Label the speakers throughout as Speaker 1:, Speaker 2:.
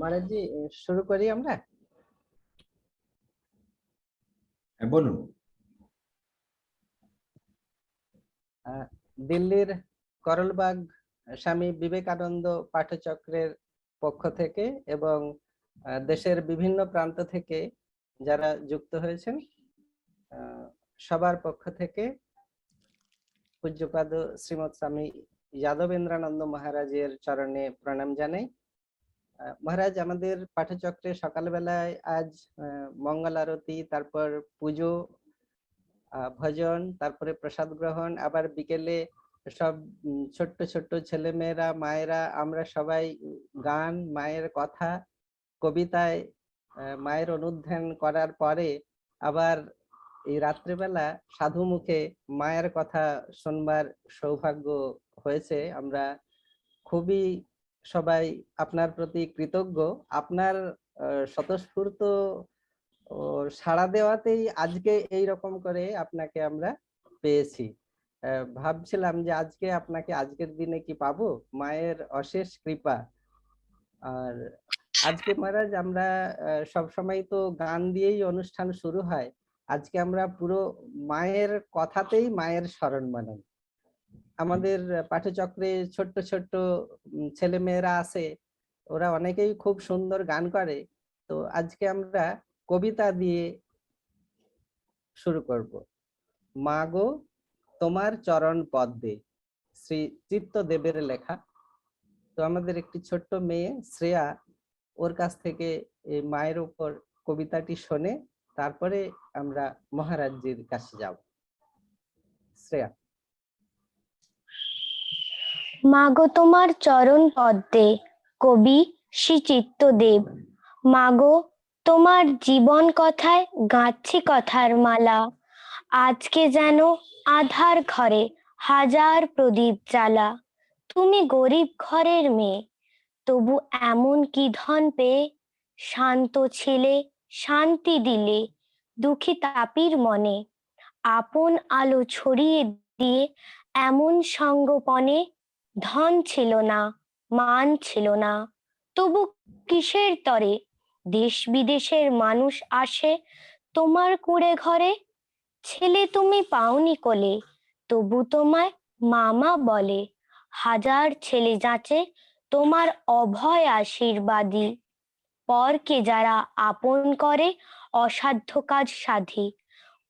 Speaker 1: মহারাজ জি, শুরু করি আমরা।
Speaker 2: বলুন।
Speaker 1: দিল্লির করলবাগ স্বামী বিবেকানন্দ পাঠচক্রের পক্ষ থেকে এবং দেশের বিভিন্ন প্রান্ত থেকে যারা যুক্ত হয়েছেন সবার পক্ষ থেকে পূজ্যপাদ শ্রীমৎ স্বামী যাদবেন্দ্রানন্দ মহারাজের চরণে প্রণাম জানাই। মহারাজ, আমাদের পাঠচক্রে সকালবেলায় আজ মঙ্গল আরতি, তারপর পুজো, ভজন, তারপরে প্রসাদ গ্রহণ, আবার বিকেলে সব ছোট্ট ছোট্ট ছেলে মেয়েরা, মায়েরা, আমরা সবাই গান, মায়ের কথা, কবিতায় মায়ের অনুধ্যান করার পরে আবার এই রাত্রেবেলা সাধু মুখে মায়ের কথা শুনবার সৌভাগ্য হয়েছে। আমরা খুবই সবাই আপনার প্রতি কৃতজ্ঞ। আপনার স্বতঃস্ফূর্ত সাড়া দেওয়াতেই আজকে এই রকম করে আপনাকে আমরা পেয়েছি। ভাবছিলাম যে আজকে আপনাকে আজকের দিনে কি পাবো, মায়ের অশেষ কৃপা। আর আজকে মহারাজ আমরা সব সময় তো গান দিয়েই অনুষ্ঠান শুরু হয়, আজকে আমরা পুরো মায়ের কথাতেই মায়ের স্মরণ মানাই। আমাদের পাঠচক্রে ছোট্ট ছোট্ট ছেলে মেয়েরা আছে, ওরা অনেকেই খুব সুন্দর গান করে। তো আজকে আমরা কবিতা দিয়ে শুরু করব। মা গো তোমার চরণ পদ্মে, শ্রী চিত্তদেবের লেখা। তো আমাদের একটি ছোট্ট মেয়ে শ্রেয়া, ওর কাছ থেকে এই মায়ের উপর কবিতাটি শোনে, তারপরে আমরা মহারাজজির কাছে যাব। শ্রেয়া।
Speaker 3: মা গো তোমার চরণ পদ্মে, কবি শ্রী চিত্তদেব। মা গো তোমার জীবন কথায় গাঁথছি কথার মালা, আজকে যেন আধার ঘরে হাজার প্রদীপ জ্বালা। তুমি গরিব ঘরের মেয়ে, তবু এমন কি ধন পেয়ে শান্ত ছিলে, শান্তি দিলে দুঃখী তাপির মনে। আপন আলো ছড়িয়ে দিয়ে এমন সঙ্গোপনে, ধন ছিল না, মান ছিল না, তবু কিসের তরে দেশ বিদেশের মানুষ আসে তোমার কুঁড়ে ঘরে। ছেলে তুমি পাওনি কোলে, তবু তোমায় মামা বলে। হাজার ছেলে যাচে তোমার অভয় আশীর্বাদী। পরকে যারা আপন করে অসাধ্য কাজ সাধি।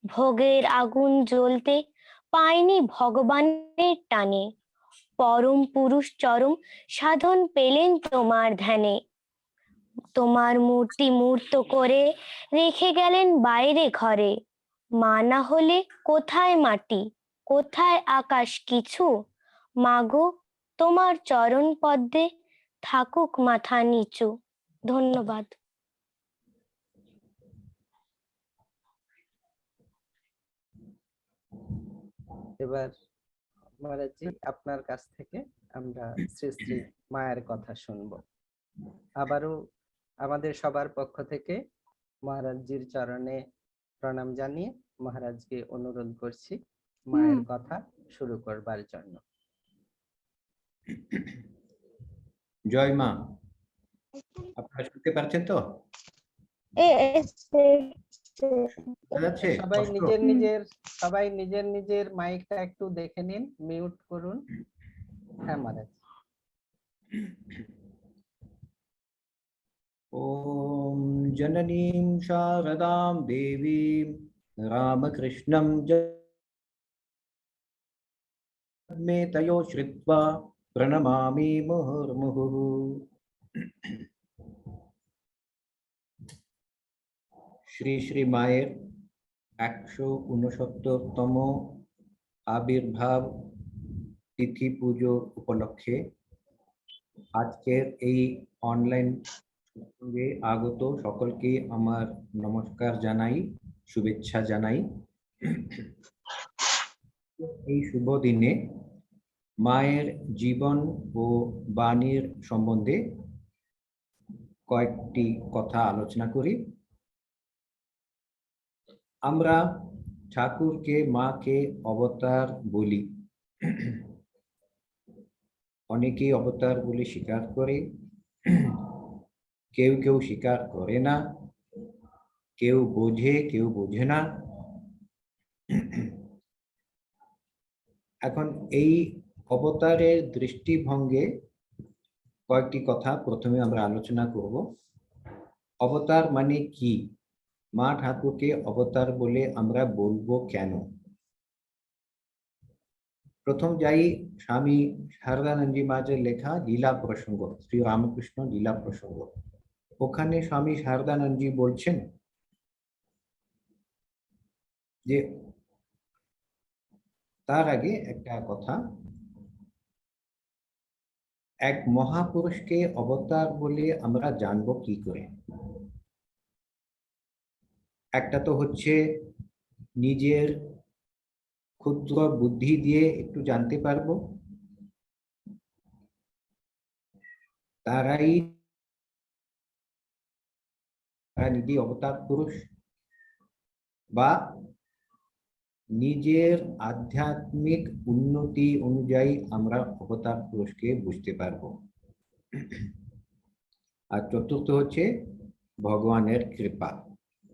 Speaker 3: ভোগের আগুন জ্বলতে পায়নি ভগবানের টানে, পরম পুরুষ চরম সাধন পেলেন তোমার ধ্যানে। তোমার মূর্তি মূর্ত করে রেখে গেলেন বাইরে ঘরে। মা না হলে কোথায় মাটি, কোথায় আকাশ কিছু। মাগো তোমার চরণ পদ্মে থাকুক মাথা নিচু। ধন্যবাদ।
Speaker 1: এবার মহারাজজি আপনার কাছ থেকে আমরা শ্রী শ্রী মায়ের কথা শুনবো। আবারও আমাদের সবার পক্ষ থেকে মহারাজজির চরণে প্রণাম জানিয়ে মহারাজকে অনুরোধ করছি মায়ের কথা শুরু করবার জন্য।
Speaker 2: জয় মা। আপনারা শুনতে পাচ্ছেন তো?
Speaker 1: সবাই নিজের নিজের মাইকটা একটু দেখে নিন, মিউট করুন। হ্যাঁ মহারাজ।
Speaker 2: ওম জননীম শারদাম দেবীম রামকৃষ্ণম জন্মে তয়ো শ্রিত্বা প্রণমামি মুহুর্মুহুঃ। শ্রী শ্রী মায়ের 169তম আবির্ভাব তিথি পুজো উপলক্ষে আজকের এই অনলাইন সঙ্গে আগত সকলকে আমার নমস্কার জানাই, শুভেচ্ছা জানাই। এই শুভ দিনে মায়ের জীবন ও বাণীর সম্বন্ধে কয়েকটি কথা আলোচনা করি। আমরা ঠাকুরকে মাকে অবতার বলি, অনেকেই অবতার বলে স্বীকার করে, কেউ কেউ স্বীকার করে না, কেউ বোঝে কেউ বোঝে না। এখন এই অবতারের দৃষ্টিভঙ্গে কয়েকটি কথা প্রথমে আমরা আলোচনা করব। অবতার মানে কি? মা ঠাকুরকে অবতার বলে আমরা বলবো কেন? প্রথম যাই স্বামী শারদানন্দজি মহারাজের লেখা লীলা প্রসঙ্গ, শ্রী রামকৃষ্ণ লীলা প্রসঙ্গ। ওখানে স্বামী শারদানন্দজি বলছেন যে তার আগে একটা কথা, এক মহাপুরুষকে অবতার বলে আমরা জানবো কি করে? একটা তো হচ্ছে নিজের ক্ষুদ্র বুদ্ধি দিয়ে একটু জানতে পারবো, তারা নিজে অবতার পুরুষ, বা নিজের আধ্যাত্মিক উন্নতি অনুযায়ী আমরা অবতার পুরুষকে বুঝতে পারবো। আর চতুর্থ হচ্ছে ভগবানের কৃপা।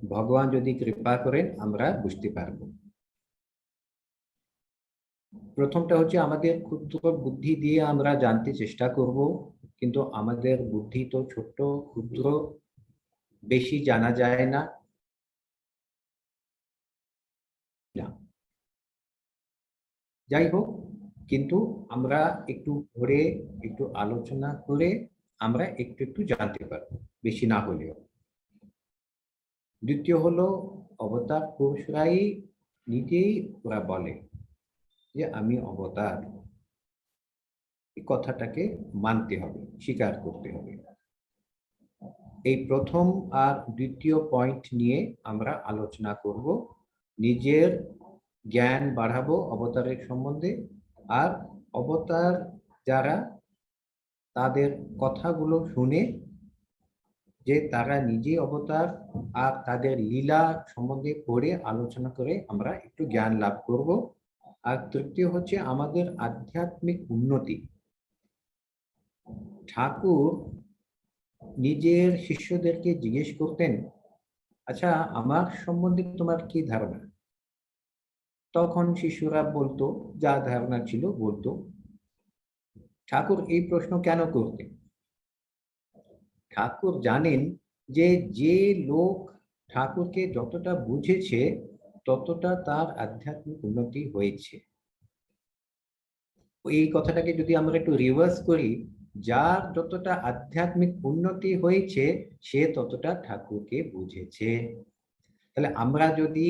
Speaker 2: ভগবান যদি কৃপা করেন আমরা বুঝতে পারবো। প্রথমটা হচ্ছে আমাদের ক্ষুদ্র বুদ্ধি দিয়ে আমরা জানতে চেষ্টা করব, কিন্তু আমাদের বুদ্ধি তো ছোট্ট ক্ষুদ্র, বেশি জানা যায় না। যাই হোক, কিন্তু আমরা একটু ঘুরে একটু আলোচনা করে আমরা একটু একটু জানতে পারবো, বেশি না হলেও। দ্বিতীয় হলো অবতার পুরুষরাই নিজেই ওরা বলে যে আমি অবতার। এই কথাটাকে মানতে হবে, স্বীকার করতে হবে। এই প্রথম আর দ্বিতীয় পয়েন্ট নিয়ে আমরা আলোচনা করব। নিজের জ্ঞান বাড়াবো অবতারের সম্বন্ধে, আর অবতার যারা তাদের কথাগুলো শুনে যে তারা নিজে অবতার আর তাদের লীলা সম্বন্ধে পড়ে আলোচনা করে আমরা একটু জ্ঞান লাভ করব। আর তৃতীয় হচ্ছে আমাদের আধ্যাত্মিক উন্নতি। ঠাকুর নিজের শিষ্যদেরকে জিজ্ঞেস করতেন, আচ্ছা আমার সম্বন্ধে তোমার কি ধারণা? তখন শিষ্যরা বলতো, যা ধারণা ছিল বলতো। ঠাকুর এই প্রশ্ন কেন করতেন? ঠাকুর জানেন যে যে লোক ঠাকুরকে যতটা বুঝেছে ততটা তার আধ্যাত্মিক উন্নতি হয়েছে। এই কথাটাকে যদি আমরা একটু রিভার্স করি, যার যতটা আধ্যাত্মিক উন্নতি হয়েছে সে ততটা ঠাকুরকে বুঝেছে। তাহলে আমরা যদি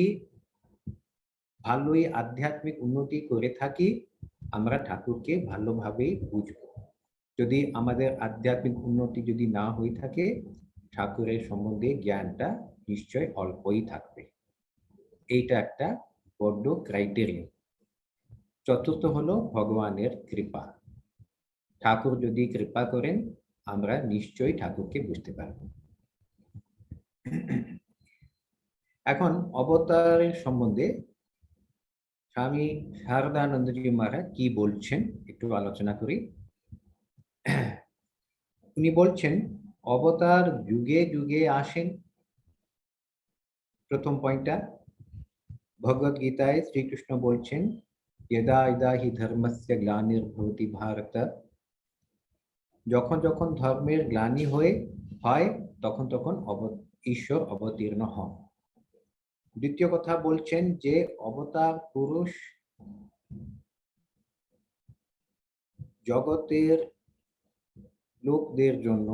Speaker 2: ভালোই আধ্যাত্মিক উন্নতি করে থাকি, আমরা ঠাকুরকে ভালোভাবেই বুঝবো। যদি আমাদের আধ্যাত্মিক উন্নতি যদি না হয়ে থাকে, ঠাকুরের সম্বন্ধে জ্ঞানটা নিশ্চয় অল্পই থাকবে। এইটা একটা বড় ক্রাইটেরিয়া। চতুর্থ হলো ভগবানের কৃপা। ঠাকুর যদি কৃপা করেন আমরা নিশ্চয়ই ঠাকুরকে বুঝতে পারব। এখন অবতারের সম্বন্ধে স্বামী শারদানন্দজি মহারাজ কি বলছেন একটু আলোচনা করি। উনি বলছেন অবতার যুগে যুগে আসেন। প্রথম পয়েন্টটা ভগবদ গীতায় শ্রীকৃষ্ণ বলছেন, यदा यदा हि धर्मस्य ग्लानिर्भवति भारत, যখন যখন ধর্মের গ্লানি হয় তখন তখন ঈশ্বর অবতীর্ণ হন। দ্বিতীয় কথা বলছেন যে অবতার পুরুষ জগতের লোকদের জন্য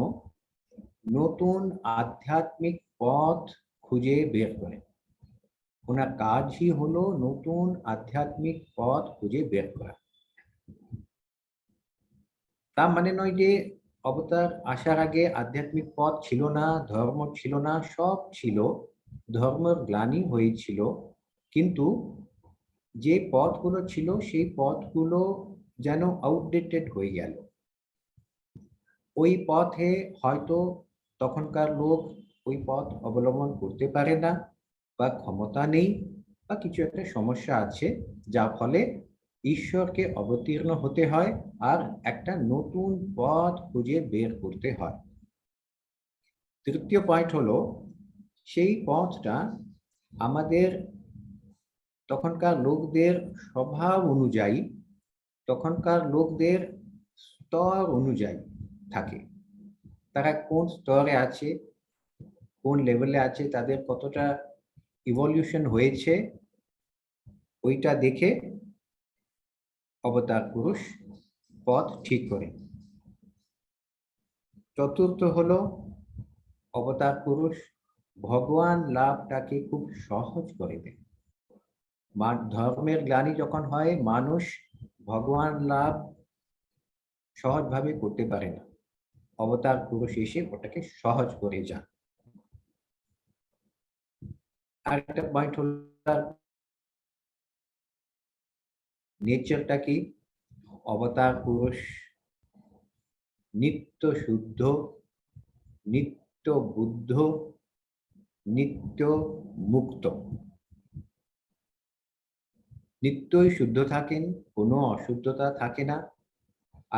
Speaker 2: নতুন আধ্যাত্মিক পথ খুঁজে বের করেন। ওনার কাজই হলো নতুন আধ্যাত্মিক পথ খুঁজে বের করা। তা মানে নয় যে অবতার আসার আগে আধ্যাত্মিক পথ ছিল না, ধর্ম ছিল না, সব ছিল। ধর্মের গ্লানি হয়েছিল, কিন্তু যে পথগুলো ছিল সেই পথগুলো যেন আউটডেটেড হয়ে গেল। ওই পথে হয়তো তখনকার লোক ওই পথ অবলম্বন করতে পারে না, বা ক্ষমতা নেই, বা কিছু একটা সমস্যা আছে, যার ফলে ঈশ্বরকে অবতীর্ণ হতে হয় আর একটা নতুন পথ খুঁজে বের করতে হয়। তৃতীয় পয়েন্ট হলো সেই পথটা আমাদের তখনকার লোকদের স্বভাব অনুযায়ী, তখনকার লোকদের স্তর অনুযায়ী থাকে। তারা কোন স্তরে আছে, কোন লেভেলে আছে, তাদের কতটা ইভলিউশন হয়েছে, ওইটা দেখে অবতার পুরুষ পথ ঠিক করে। চতুর্থ হলো অবতার পুরুষ ভগবান লাভটাকে খুব সহজ করে দেয়। ধর্মের গ্লানি যখন হয়, মানুষ ভগবান লাভ সহজভাবে করতে পারে না, অবতার পুরুষ এসে ওটাকে সহজ করে যান। আর একটা পয়েন্ট হল নেচারটা কি, অবতার পুরুষ নিত্য শুদ্ধ, নিত্য বুদ্ধ, নিত্য মুক্ত, নিত্যই শুদ্ধ থাকেন, কোনো অশুদ্ধতা থাকে না।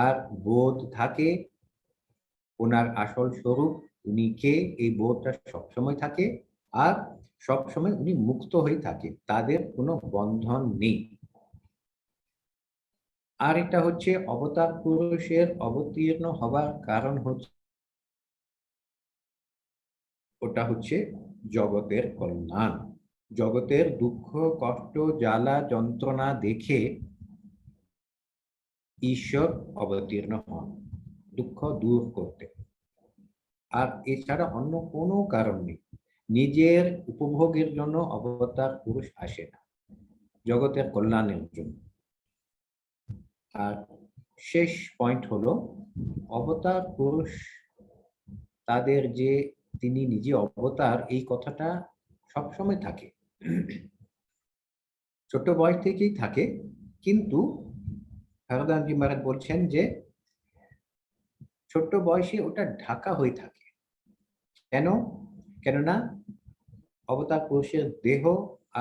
Speaker 2: আর বোধ থাকে ওনার আসল স্বরূপ, উনি কে, এই বোধটা সবসময় থাকে। আর সবসময় উনি মুক্ত হয়ে থাকে, তাদের কোনো বন্ধন নেই। আর এটা হচ্ছে অবতার পুরুষের অবতীর্ণ হবার কারণ হচ্ছে, ওটা হচ্ছে জগতের কল্যাণ। জগতের দুঃখ, কষ্ট, জ্বালা, যন্ত্রণা দেখে ঈশ্বর অবতীর্ণ হন দুঃখ দূর করতে। আর এছাড়া অন্য কোনো কারণ নেই। নিজের উপভোগের জন্য অবতার পুরুষ আসে না, জগতের কল্যাণের জন্য। আর শেষ পয়েন্ট হলো অবতার পুরুষ তাদের যে তিনি নিজে অবতার, এই কথাটা সবসময় থাকে, ছোট বয়স থেকেই থাকে। কিন্তু হরদানজি মহারাজ বলছেন যে ছোট বয়সে ওটা ঢাকা হয়ে থাকে। কেন? কেননা অবতার পুরুষের দেহ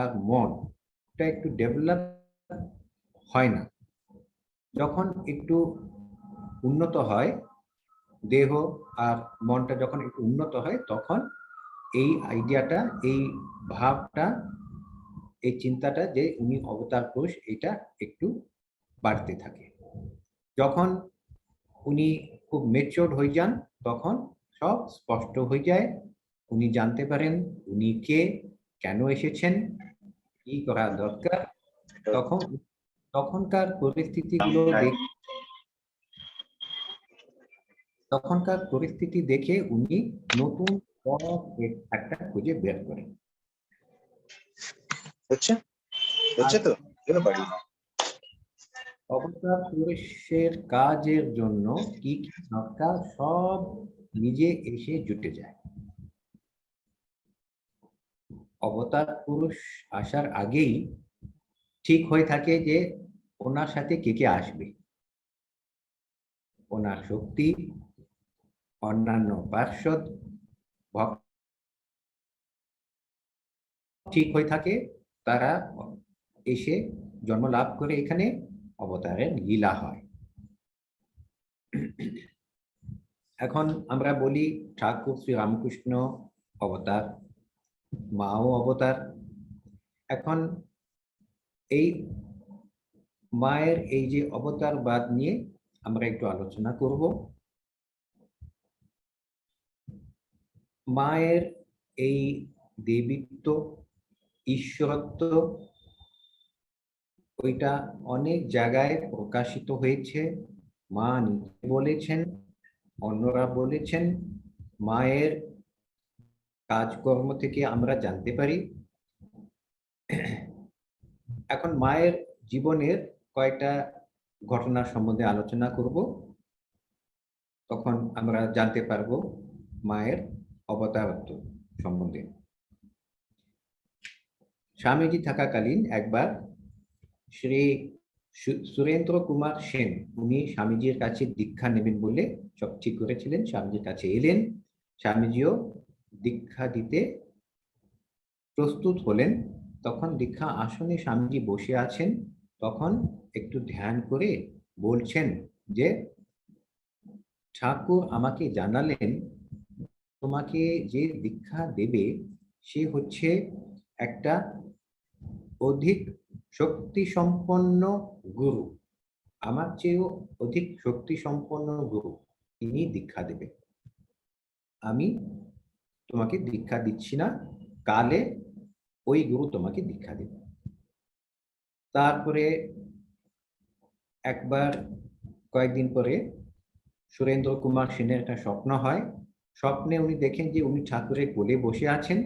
Speaker 2: আর মন ওটা একটু ডেভেলপ হয় না। যখন একটু উন্নত হয়, দেহ আর মনটা যখন একটু উন্নত হয়, তখন এই আইডিয়াটা, এই ভাবটা, এই চিন্তাটা যে উনি অবতার পুরুষ, এটা একটু বাড়তে থাকে। যখন উনি খুব মেচিওর হয়ে যান, তখন সব স্পষ্ট হয়ে যায়। উনি জানতে পারেন উনি কে, কেন এসেছেন, কি করা দরকার। তখনকার পরিস্থিতি দেখে উনি নতুন একটা খুঁজে বের করেন। অবতার পুরুষের কাজের জন্য কি কি দরকার সব নিজে এসে জুটে যায়। অবতার পুরুষ আসার আগেই ঠিক হয়ে থাকে যে ওনার সাথে কে কে আসবে, ওনার শক্তি, অন্যান্য পার্ষদ, ভক্ত ঠিক হয়ে থাকে। তারা এসে জন্ম লাভ করে, এখানে অবতারের লীলা হয়। এখন আমরা বলি ঠাকুর শ্রী রামকৃষ্ণ অবতার, মাও অবতার। এখন এই মায়ের এই যে অবতারবাদ নিয়ে আমরা একটু আলোচনা করব। মায়ের এই দেবীত্ব, ঈশ্বরত্ব, ওইটা অনেক জায়গায় প্রকাশিত হয়েছে। মা নিজে বলেছেন, অন্যরা বলেছেন। মায়ের কাজকর্ম থেকে আমরা জানতে পারি। এখন মায়ের জীবনের কয়েকটা ঘটনার সম্বন্ধে আলোচনা করব, তখন আমরা জানতে পারবো মায়ের অবতারত্ব সম্বন্ধে। স্বামীজি থাকাকালীন একবার শ্রী সুরেন্দ্র কুমার সেন, উনি স্বামীজির কাছে দীক্ষা নেবেন বলে সব ঠিক করেছিলেন। স্বামীজির কাছে এলেন, স্বামীজিও দীক্ষা দিতে প্রস্তুত হলেন। তখন দীক্ষা আসনে স্বামীজি বসে আছেন, তখন একটু ধ্যান করে বলছেন যে ঠাকুর আমাকে জানালেন তোমাকে যে দীক্ষা দেবে সে হচ্ছে একটা অধিক শক্তি সম্পন্ন গুরু, আমার চেয়েও অধিক শক্তি সম্পন্ন গুরু, তিনি দীক্ষা দেবে। আমি তোমাকে দীক্ষা দিচ্ছি না, কালে ওই গুরু তোমাকে দীক্ষা দেবে। তারপরে একবার কয়েকদিন পরে সুরেন্দ্র কুমার সেনের একটা স্বপ্ন হয়। স্বপ্নে উনি দেখেন যে উনি ঠাকুরের কোলে বসে আছেন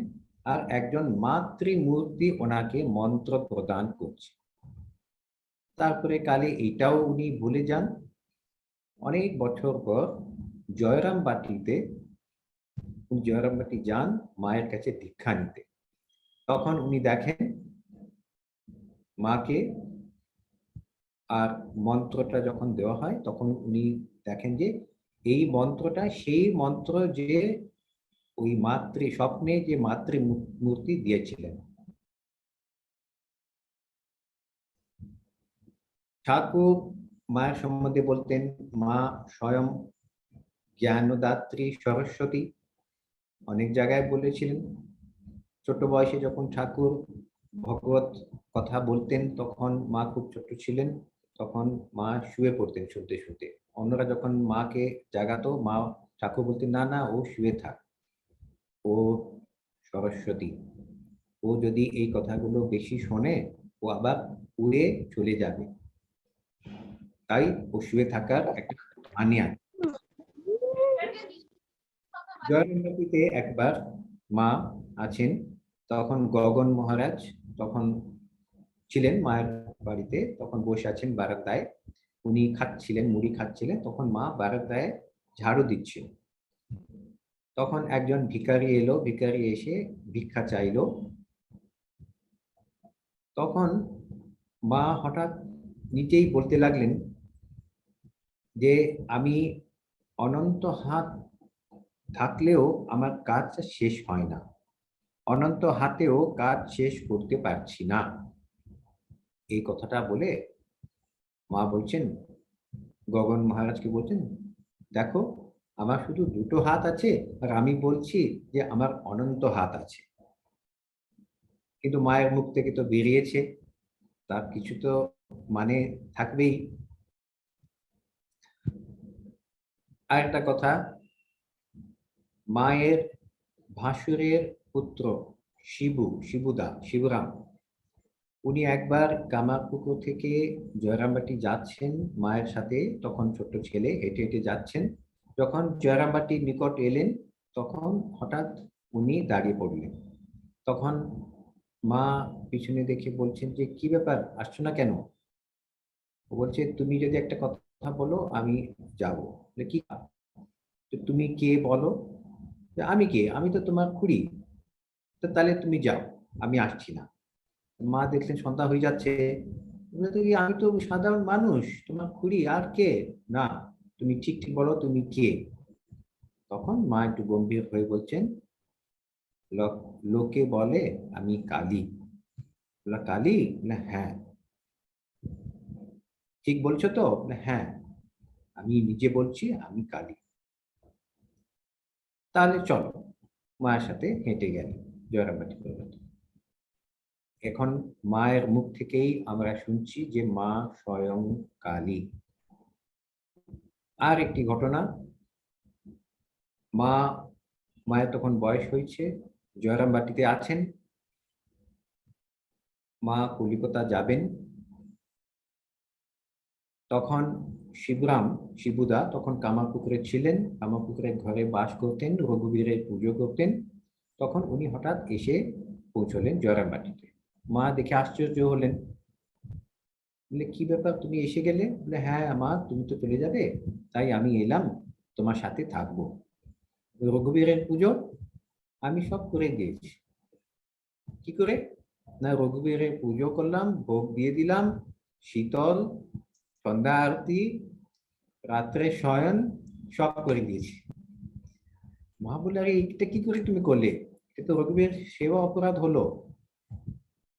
Speaker 2: আর একজন মাতৃমূর্তি ওনাকে মন্ত্র প্রদান করছে। তারপরে কালে এটাও উনি ভুলে যান। অনেক বছর পর জয়রামবাটিতে জয়রামবাটি যান মায়ের কাছে দীক্ষা নিতে। তখন উনি দেখেন মাকে, আর মন্ত্রটা যখন দেওয়া হয় তখন উনি দেখেন যে এই মন্ত্রটা সেই মন্ত্র যে ওই স্বপ্নে যে মাতৃমূর্তি দিয়েছিলেন। ঠাকুর মায়ের সম্বন্ধে বলতেন মা স্বয়ং জ্ঞানদাত্রী সরস্বতী, অনেক জায়গায় বলেছিলেন। ছোট বয়সে যখন ঠাকুর ভগবত কথা বলতেন তখন মা খুব ছোট ছিলেন, তখন মা শুয়ে পড়তেন শুনতে শুনতে। অন্যরা যখন মাকে জাগাতো, মা ঠাকুর বলতেন না না ও শুয়ে থাক, ও সরস্বতী, ও যদি এই কথাগুলো বেশি শোনে ও আবার উড়ে চলে যাবে, তাই ও শুয়ে থাকার একটা মানিয়া। জয়রামবাটিতে একবার মা আছেন, তখন গগন মহারাজ তখন ছিলেন মায়ের বাড়িতে, তখন বসে আছেন বারান্দায়, উনি খাচ্ছিলেন, মুড়ি খাচ্ছিলেন, তখন মা বারান্দায় ঝাড়ু দিচ্ছেন। তখন একজন ভিখারি এলো, ভিখারি এসে ভিক্ষা চাইলো। তখন মা হঠাৎ নিজেই বলতে লাগলেন যে আমি অনন্ত হাত থাকলেও আমার কাজটা শেষ হয় না, অনন্ত হাতেও কাজ শেষ করতে পারছি না। এই কথাটা বলে মা বলছেন, গগন মহারাজকে বলছেন, দেখো আমার শুধু দুটো হাত আছে আর আমি বলছি যে আমার অনন্ত হাত আছে। কিন্তু মায়ের মুখ থেকে তো বেরিয়েছে, তার কিছু তো মানে থাকবেই। আর একটা কথা, মায়ের ভাসুরের পুত্র শিবুরাম, উনি একবার কামারপুকুর থেকে জয়রামবাটি যাচ্ছেন মায়ের সাথে, তখন ছোট ছেলে হেঁটে হেঁটে যাচ্ছেন। যখন জয়রামবাটির নিকট এলেন তখন হঠাৎ উনি দাঁড়িয়ে পড়লেন। তখন মা পিছনে দেখে বলছেন যে কি ব্যাপার, আসছো না কেন? ও বলছে তুমি যদি একটা কথা বলো আমি যাবো। কি তুমি কে বলো? আমি কে? আমি তো তোমার খুড়ি। তো তাহলে তুমি যাও, আমি আসছি না। মা দেখলেন সন্ধ্যা হয়ে যাচ্ছে, আমি তো সাধারণ মানুষ, তোমার খুড়ি আর কে? না, তুমি ঠিক ঠিক বলো তুমি কে? তখন মা একটু গম্ভীর হয়ে বলছেন, লোকে বলে আমি কালী। কালী? না হ্যাঁ। ঠিক বলছো তো? হ্যাঁ, আমি নিজে বলছি আমি কালী। তাহলে চলো। মায়ের সাথে হেঁটে গেলেন জয়রামবাটি পর্যন্ত। এখন মায়ের মুখ থেকেই আমরা শুনছি যে মা স্বয়ং কালী। আর একটি ঘটনা, মায়ের তখন বয়স হয়েছে, জয়রামবাটিতে আছেন, মা কলিকাতা যাবেন। তখন শিবুদা তখন কামারপুকুরে ছিলেন, কামারপুকুরের ঘরে বাস করতেন, রঘুবীরের পুজো করতেন। তখন উনি হঠাৎ এসে পৌঁছলেন জয়রামবাটিতে। মা দেখে আশ্চর্য হলেন, বলে কি ব্যাপার তুমি এসে গেলে? বলে হ্যাঁ মা, তুমি তো চলে যাবে, তাই আমি এলাম, তোমার সাথে থাকবো। রঘুবীরের পুজো আমি সব করে দিয়েছি। কি করে? না, রঘুবীরের পুজো করলাম, ভোগ দিয়ে দিলাম, শীতল, সন্ধ্যা আরতি, রাত্রে শয়ন সব করে দিয়েছি। মা বলে আরে এটা কি করে তুমি করলে? এটা তো রঘুবীর সেবা অপরাধ হলো।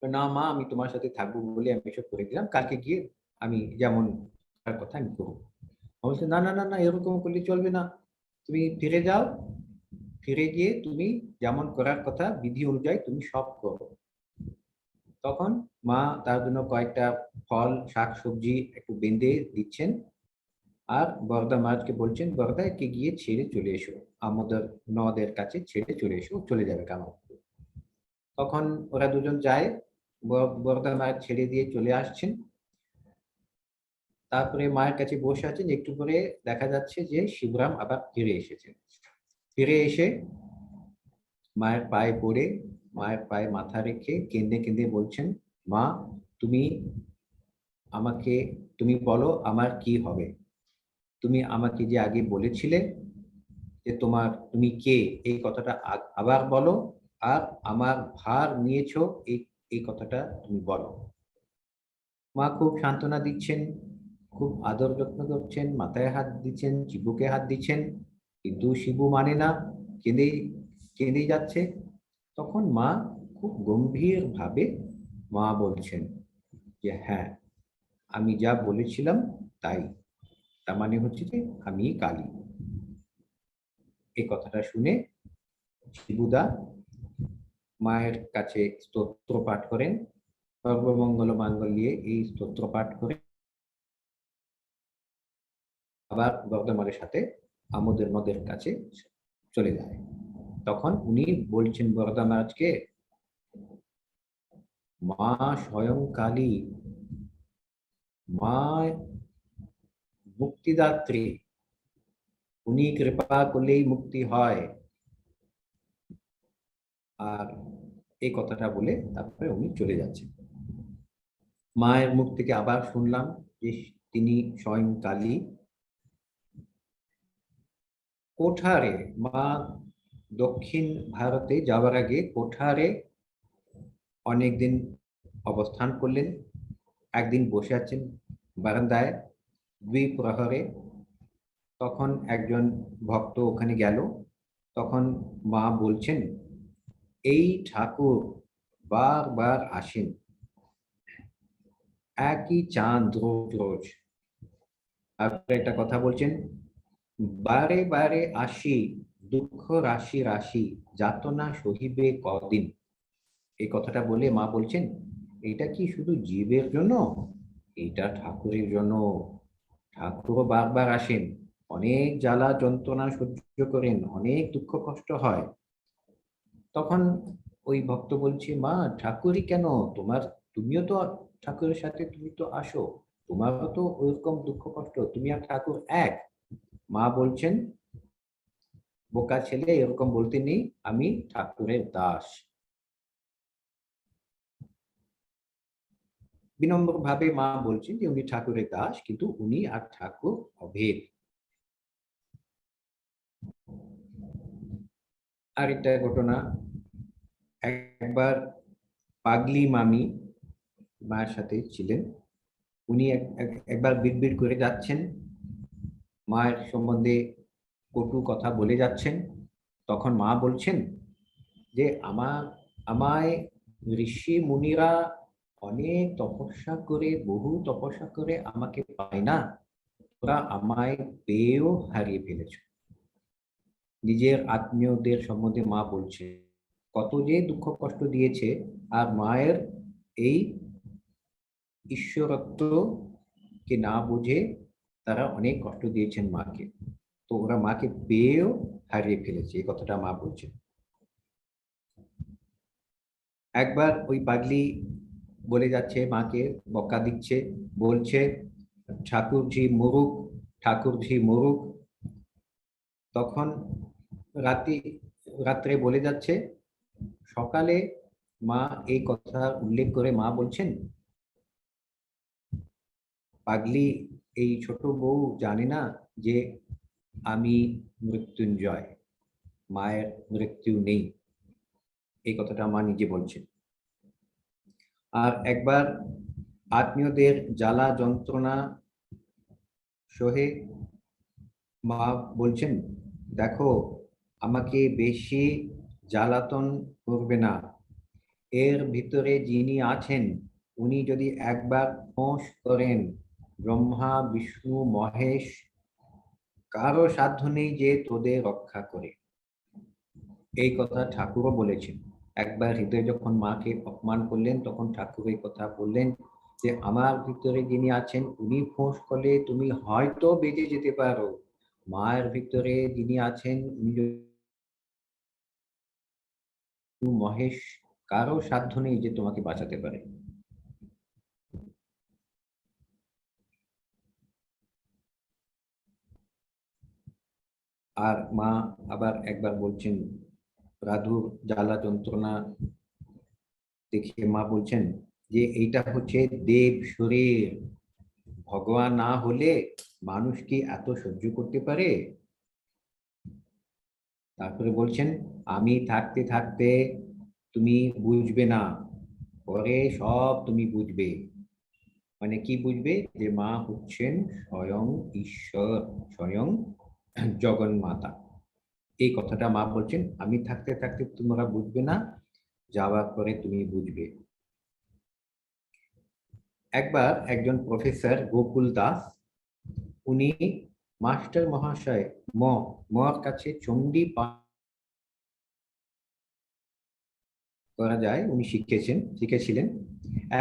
Speaker 2: না মা, আমি তোমার সাথে থাকবো বলে আমি এসব করে দিলাম, কালকে গিয়ে আমি যেমন কথা আমি করবো। বলছে না না না না, এরকম করলে চলবে না, তুমি ফিরে যাও, ফিরে গিয়ে তুমি যেমন করার কথা বিধি অনুযায়ী তুমি সব করো। তখন মা তার জন্য কয়েকটা ফল শাকসবজি একটু বেঁধে দিচ্ছেন, আর বরদা মহারাজকে বলছেন বরদা একে গিয়ে ছেড়ে চলে এসো, আমাদের নদের কাছে ছেড়ে চলে এসো, চলে যাবে কামার। তখন ওরা দুজন যায়, বরদা মহারাজ ছেড়ে দিয়ে চলে আসছেন। তারপরে মায়ের কাছে বসে আছেন, একটু পরে দেখা যাচ্ছে যে শিবরাম আবার ফিরে এসেছেন। ফিরে এসে মায়ের পায়ে পড়ে, মায়ের পায়ে মাথা রেখে কেঁদে কেঁদে বলছেন, মা তুমি আমাকে, তুমি বলো আমার কি হবে? তুমি আমাকে যে আগে বলেছিলে যে তুমি কে, এই কথাটা আবার বলো, আর আমার ভার নিয়েছো এই এই কথাটা তুমি বলো। মা খুব সান্ত্বনা দিচ্ছেন, খুব আদর যত্ন করছেন, মাথায় হাত দিচ্ছেন, শিবুকে হাত দিচ্ছেন, কিন্তু শিবু মানে না, কেঁদেই কেঁদেই যাচ্ছে। তখন মা খুব গম্ভীর ভাবে মা বলছেন যে হ্যাঁ, আমি যা বলেছিলাম তাই, তার মানে হচ্ছে যে আমি কালী। এই কথাটা শুনে শিবুদা মায়ের কাছে স্তোত্র পাঠ করেন, সর্বমঙ্গল মাঙ্গল্যে এই স্তোত্র পাঠ করে আবার বর্ধমানের সাথে আমোদের নদের কাছে চলে যায়। তখন উনি বলছেন বরদা মহারাজকে, মা স্বয়ং কালী, মা মুক্তিদাত্রী, উনি কৃপা করলেই মুক্তি হয়। আর এই কথাটা বলে তারপরে উনি চলে যাচ্ছেন। মায়ের মুখ থেকে আবার শুনলাম যে তিনি স্বয়ং কালী। কোঠারে মা দক্ষিণ ভারতে যাওয়ার আগে কোঠারে অনেকদিন অবস্থান করলেন। একদিন বসে আছেন বারান্দায় দ্বিপ্রহরে, তখন একজন ভক্ত ওখানে গেল। তখন মা বলছেন, এই ঠাকুর বারবার আসেন, একই চাঁদ রোজ রোজ। তারপরে একটা কথা বলছেন, বারে বারে আসি, দুঃখ রাশি রাশি, যাতনা সহিবে কদিন। এই কথাটা বলে মা বলছেন, এটা কি শুধু জীবের জন্য? এটা ঠাকুরের জন্য। ঠাকুরও বারবার আসেন, অনেক জ্বালা যন্ত্রণা সহ্য করেন, অনেক দুঃখ কষ্ট হয়। তখন ওই ভক্ত বলছে, মা ঠাকুরই কেন, তুমিও তো ঠাকুরের সাথে, তুমি তো আসো, তোমারও তো ওইরকম দুঃখ কষ্ট, তুমি আর ঠাকুর এক। মা বলছেন, বোকা ছেলে, এরকম বলতে নেই, আমি ঠাকুরের দাস। বিনম্র ভাবে মা বলছেন যে উনি ঠাকুরের দাস, কিন্তু উনি আর ঠাকুর অভেদ। আরেকটা ঘটনা, একবার পাগলি মামি মায়ের সাথে ছিলেন, উনি একবার বিড়বিড় করে যাচ্ছেন, মায়ের সম্বন্ধে কটু কথা বলে যাচ্ছেন। তখন মা বলছেন যে আমায় ঋষি মুনিরা অনেক তপস্যা করে, বহু তপস্যা করে আমাকে পায় না, ওরা আমায় পেয়েও হারিয়ে ফেলেছে। নিজের আত্মীয়দের সম্বন্ধে মা বলছে কত যে দুঃখ কষ্ট দিয়েছে, আর মায়ের এই ঈশ্বরত্বকে না বুঝে তারা অনেক কষ্ট দিয়েছেন মাকে, তো ওরা মাকে পেয়েও হারিয়ে ফেলেছে, এই কথাটা মা বলছে। একবার ওই পাগলি বলে যাচ্ছে, মাকে বকা দিচ্ছে, বলছে ঠাকুরজি মরুক, ঠাকুরজি মরুক। তখন রাত্রে বলে যাচ্ছে, সকালে মা এই কথা উল্লেখ করে মা বলছেন, পাগলি এই ছোট বউ জানে না যে আমি মৃত্যুঞ্জয়, মায়ের মৃত্যু নেই, এই কথাটা মা নিজে বলছেন। আর একবার আত্মীয়দের জ্বালা যন্ত্রণা সহে মা বলছেন, দেখো আমাকে বেশি জ্বালাতন করবে না, এর ভিতরে যিনি আছেন উনি যদি একবার ফোঁস করেন, ব্রহ্মা বিষ্ণু মহেশ কারো সাধ্য নেই যে তোদের রক্ষা করে। এই কথা ঠাকুরও বলেছেন। একবার হৃদয় যখন মাকে অপমান করলেন, তখন ঠাকুর এই কথা বললেন যে আমার ভিতরে যিনি আছেন উনি ফোঁস করলে তুমি হয়তো বেঁচে যেতে পারো, মায়ের ভিতরে যিনি আছেন উনি মহেশ, কারো সাধ্য নেই যে তোমাকে বাঁচাতে পারে। আর মা আবার একবার বলছেন, রাধুর জ্বালা যন্ত্রণা দেখে মা বলছেন যে এইটা হচ্ছে দেব শরীর, ভগবান না হলে মানুষ কি এত সহ্য করতে পারে? তারপরে বলছেন আমি থাকতে থাকতে তুমি বুঝবে না, পরে সব তুমি বুঝবে। মানে কি বুঝবে? যে মা হচ্ছেন স্বয়ং ঈশ্বর, স্বয়ং জগন্মাতা। এই কথাটা মা বলছেন, আমি থাকতে থাকতে তোমরা বুঝবে না, যাওয়ার পরে তুমি বুঝবে। একবার একজন প্রফেসর গোকুল দাস, উনি মাস্টার মহাশয় মর কাছে চণ্ডী পাঠ করা যায় উনি শিখেছিলেন।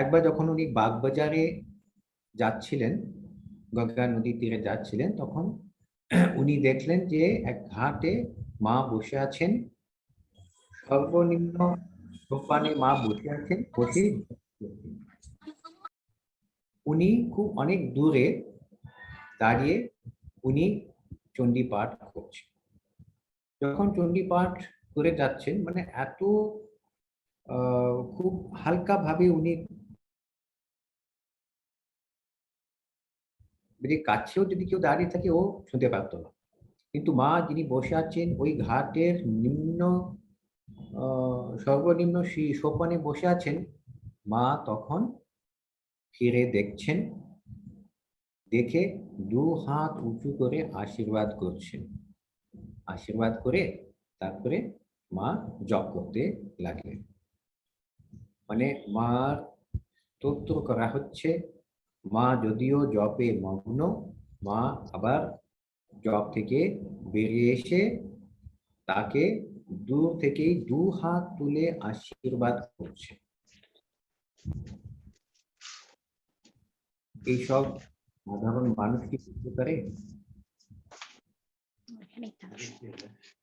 Speaker 2: একবার যখন উনি বাগবাজারে যাচ্ছিলেন, গঙ্গা নদীর তীরে যাচ্ছিলেন, তখন উনি দেখলেন যে এক ঘাটে মা বসে আছেন, সর্বনিম্ন সোপানে মা বসে আছেন, বসে উনি খুব অনেক দূরে দাঁড়িয়ে উনি চণ্ডী পাঠ করছেন। যখন চণ্ডী পাঠ করে যাচ্ছেন, মানে এত খুব হালকা ভাবে উনি, যদি কাছেও যদি কেউ দাঁড়িয়ে থাকে ও শুনতে পারতো না। কিন্তু মা যিনি বসে আছেন ওই ঘাটের সর্বনিম্ন সোপানে বসে আছেন, মা তখন ফিরে দেখছেন, দেখে দু হাত উঁচু করে আশীর্বাদ করছেন। আশীর্বাদ করে তারপরে মা জপ করতে লাগলেন। মানে মার স্তোত্র করা হচ্ছে, মা যদিও জপে মগ্ন, মা আবার জপ থেকে বেরিয়ে এসে তাকে দূর থেকেই দু হাত তুলে আশীর্বাদ করছে। এইসব সাধারণ মানুষ কি বুঝতে পারে?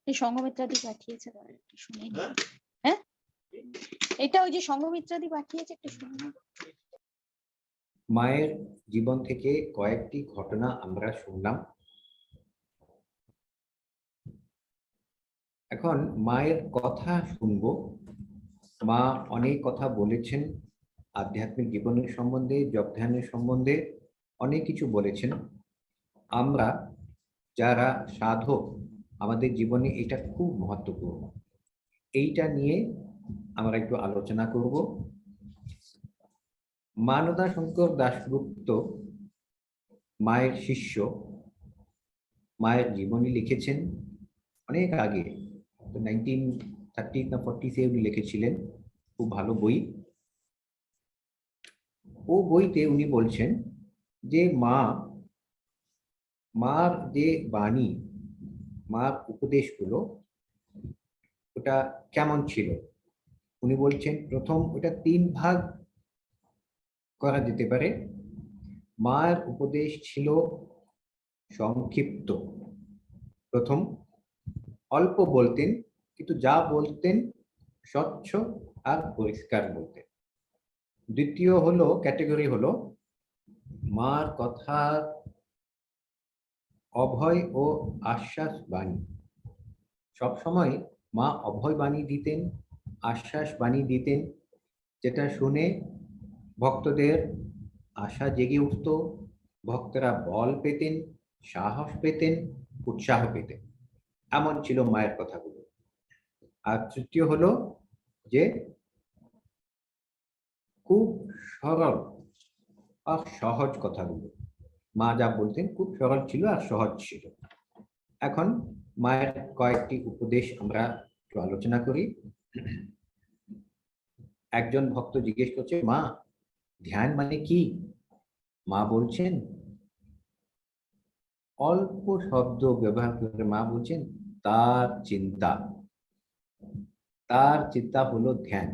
Speaker 4: এই সংঘমিত্রাদি পাঠিয়েছে, শুনে হ্যাঁ, এটা ওই যে সংঘমিত্রাদি পাঠিয়েছে, একটু শুনে।
Speaker 2: মায়ের জীবন থেকে কয়েকটি ঘটনা আমরা শুনলাম। এখন মায়ের কথা শুনবো। মা অনেক কথা বলেছেন আধ্যাত্মিক জীবনের সম্বন্ধে, জপ ধ্যানের সম্বন্ধে অনেক কিছু বলেছেন। আমরা যারা সাধক, আমাদের জীবনে এটা খুব মহত্বপূর্ণ। এইটা নিয়ে আমরা একটু আলোচনা করব। মানদা শঙ্কর দাশগুপ্ত মায়ের শিষ্য, মায়ের জীবনী লিখেছেন অনেক আগে, 1930 না 40 উনি লিখেছিলেন, খুব ভালো বই। ও বইতে উনি বলছেন যে মার যে বাণী, মার উপদেশগুলো ওটা কেমন ছিল। উনি বলছেন প্রথম ওটা 3 ভাগ করা যেতে পারে। মায়ের উপদেশ ছিল সংক্ষিপ্ত। প্রথম অল্প বলতেন, কিন্তু যা বলতেন স্বচ্ছ আর পরিষ্কার বলতেন। দ্বিতীয় ক্যাটেগরি হলো মার কথার অভয় ও আশ্বাস বাণী। সবসময় মা অভয় বাণী দিতেন, আশ্বাস বাণী দিতেন, যেটা শুনে ভক্তদের আশা জেগে উঠত, ভক্তরা বল পেতেন, সাহস পেতেন, উৎসাহ পেতেন। এমন ছিল মায়ের কথাগুলো। আর তৃতীয় হলো যে খুব সরল আর সহজ কথাগুলো। মা যা বলতেন খুব সরল ছিল আর সহজ ছিল। এখন মায়ের কয়েকটি উপদেশ আমরা একটু আলোচনা করি। একজন ভক্ত জিজ্ঞেস করছে, মা ধ্যান মানে কি? মা বলছেন, অল্প শব্দ ব্যবহার করে মা বলছেন তার চিন্তা। তার চিন্তা হলো ধ্যান।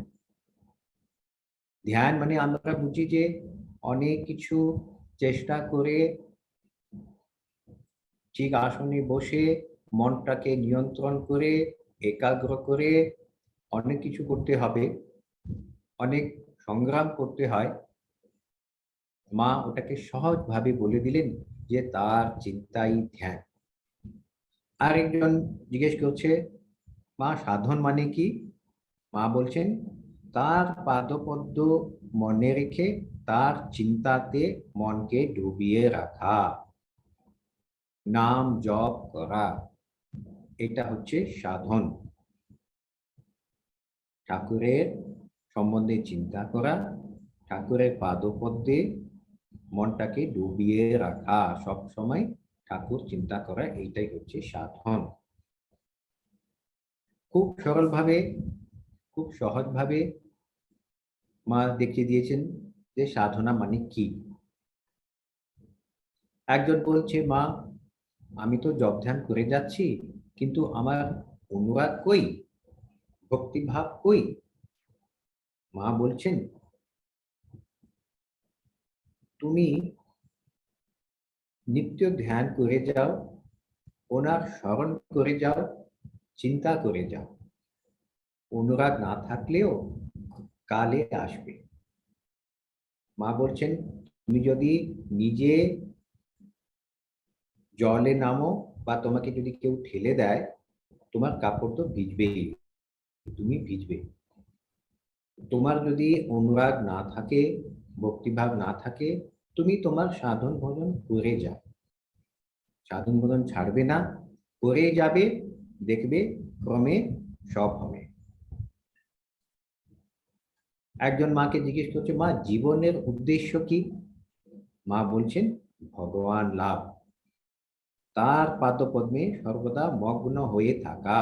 Speaker 2: ধ্যান মানে আমরা বুঝি যে অনেক কিছু চেষ্টা করে ঠিক আসনে বসে মনটাকে নিয়ন্ত্রণ করে একাগ্র করে অনেক কিছু করতে হবে, অনেক সংগ্রাম করতে হয়। মা ওটাকে সহজভাবে বলে দিলেন যে তার চিন্তাই ধ্যান। আরেকজন জিজ্ঞেস করছে, মা সাধন মানে কি? মা বলছেন তার পাদপদ্ম মনে রেখে তার চিন্তাতে মনকে ডুবিয়ে রাখা, নাম জপ করা, এটা হচ্ছে সাধন। ঠাকুরের সম্বন্ধে চিন্তা করা, ঠাকুরের পাদপদ্মে মনটাকে ডুবিয়ে রাখা, সব সময় ঠাকুর চিন্তা করা, এইটাই হচ্ছে সাধন। খুব সরলভাবে, খুব সহজভাবে মা দেখিয়ে দিয়েছেন যে সাধনা মানে কি। একজন বলছে, মা আমি তো জপ ধ্যান করে যাচ্ছি, কিন্তু আমার অনুরাগ কই, ভক্তিভাব কই? মা বলছেন তুমি নিত্য ধ্যান করে যাও, ওনার স্মরণ করে যাও, চিন্তা করে যাও, অনুরাগ না থাকলেও কালে আসবে। মা বলছেন তুমি যদি নিজে জলে নামো বা তোমাকে যদি কেউ ঠেলে দেয়, তোমার কাপড় তো ভিজবেই, তুমি ভিজবে। তোমার যদি অনুরাগ না থাকে, ভক্তিভাব না থাকে, তুমি তোমার সাধন ভজন করে যাও, সাধন ভজন ছাড়বে না, করে যাবে, দেখবে ক্রমে সব হবে। একজন মাকে জিজ্ঞেস করছে, মা জীবনের উদ্দেশ্য কি? মা বলছেন ভগবান লাভ, তার পাদপদ্মে সর্বদা মগ্ন হয়ে থাকা।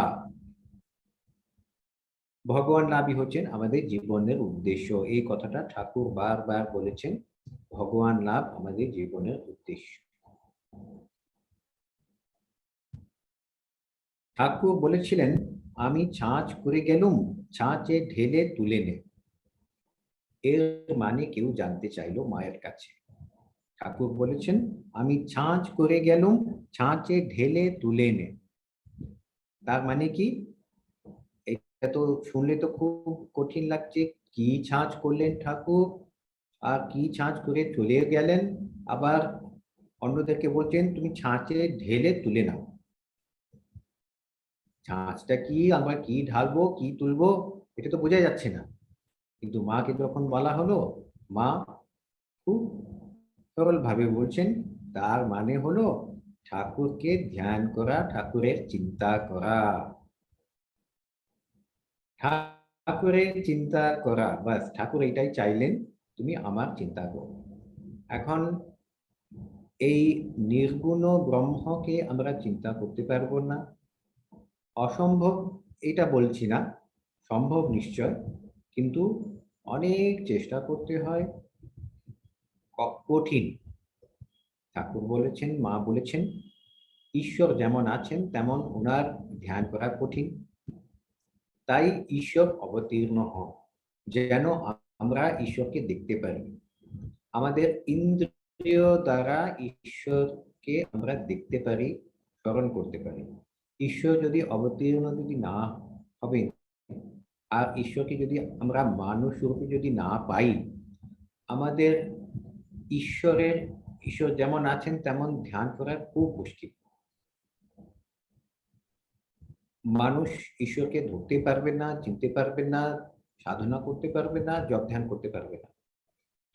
Speaker 2: ভগবান লাভই হচ্ছেন আমাদের জীবনের উদ্দেশ্য। এই কথাটা ঠাকুর বারবার বলেছেন, ভগবান লাভ আমাদের জীবনের উদ্দেশ্য। ঠাকুর বলেছিলেন আমি ছাঁচ করে গেলুম, ছাঁচে ঢেলে তুলে নে। এর মানে কেউ জানতে চাইলো মায়ের কাছে। ঠাকুর বলেছেন আমি ছাঁচ করে গেলুম, ছাঁচে ঢেলে তুলে নে। তার মানে কি? এটা তো শুনলে তো খুব কঠিন লাগছে, কি ছাঁচ করলেন ঠাকুর, আর কি ছাঁচ করে চলে গেলেন, আবার অন্যদেরকে বলছেন তুমি ছাঁচে ঢেলে তুলে নাও। ছাঁচটা কি, আমরা কি ঢালবো, কি তুলবো, এটা তো বোঝা যাচ্ছে না। কিন্তু মাকে যখন বলা হলো, মা খুব সরল ভাবে বলছেন তার মানে হলো ঠাকুরকে ধ্যান করা, ঠাকুরের চিন্তা করা, ঠাকুরের চিন্তা করা, বাস। ঠাকুর এটাই চাইলেন, তুমি আমার চিন্তা করো। এখন এই নির্গুণ ব্রহ্মকে আমরা চিন্তা করতে পারবো না, অসম্ভব এটা বলছি না, সম্ভব নিশ্চয়, কিন্তু অনেক চেষ্টা করতে হয়, কঠিন। ঠাকুর বলেছেন, মা বলেছেন ঈশ্বর যেমন আছেন তেমন ওনার ধ্যান করা কঠিন। তাই ঈশ্বর অবতীর্ণ হন যেন আমরা ঈশ্বরকে দেখতে পারি। আমাদের ইন্দ্রিয় দ্বারা ঈশ্বরকে আমরা দেখতে পারি, স্মরণ করতে পারি। ঈশ্বর যদি অবতীর্ণ যদি না হবে, আর ঈশ্বরকে যদি আমরা মানুষ রূপে যদি না পাই, আমাদের ঈশ্বর যেমন আছেন তেমন ধ্যান করা খুব মুশকিল। মানুষ ঈশ্বরকে ধরতে পারবে না, চিনতে পারবে না, সাধনা করতে পারবে না, জপ ধ্যান করতে পারবে না।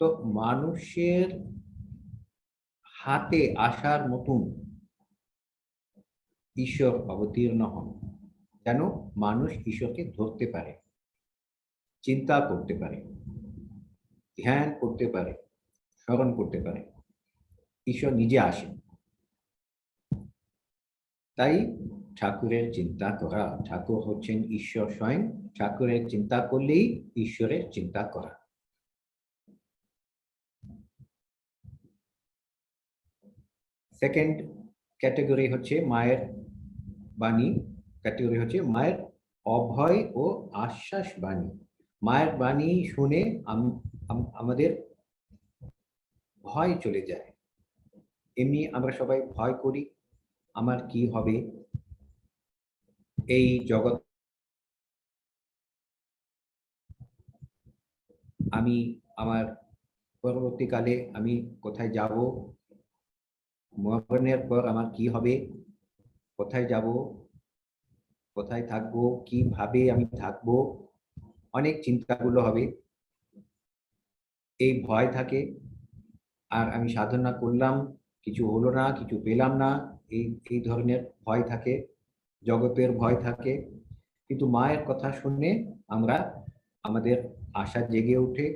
Speaker 2: তো মানুষের হাতে আসার মতন ঈশ্বর অবতীর্ণ হন যেন মানুষ ঈশ্বরকে ধরতে পারে, চিন্তা করতে পারে, ধ্যান করতে পারে, স্মরণ করতে পারে। ঈশ্বর নিজে আসেন। তাই ঠাকুরের চিন্তা করা, ঠাকুর হচ্ছেন ঈশ্বর স্বয়ং, ঠাকুরের চিন্তা করলেই ঈশ্বরের চিন্তা করা। সেকেন্ড ক্যাটেগরি হচ্ছে মায়ের বাণী, ক্যাটেগরি হচ্ছে মায়ের অভয় ও আশ্বাস বাণী। মায়ের বাণী শুনে আমাদের ভয় চলে যায়। এমনি আমরা সবাই ভয় করি, আমার কি হবে, এই জগৎ আমি আমার পরবর্তীকালে আমি কোথায় যাব, মরণের পর আমার কি হবে, কোথায় যাব, কোথায় থাকবো, কিভাবে আমি থাকবো, অনেক চিন্তাগুলো হবে, এই ভয় থাকে। আর আমি সাধনা করলাম, কিছু হলো না, কিছু পেলাম না, এই ধরনের ভয় থাকে, জগতের ভয় থাকে। কিন্তু মায়ের কথা শুনে আমরা আমাদের আশা জেগে ওঠে,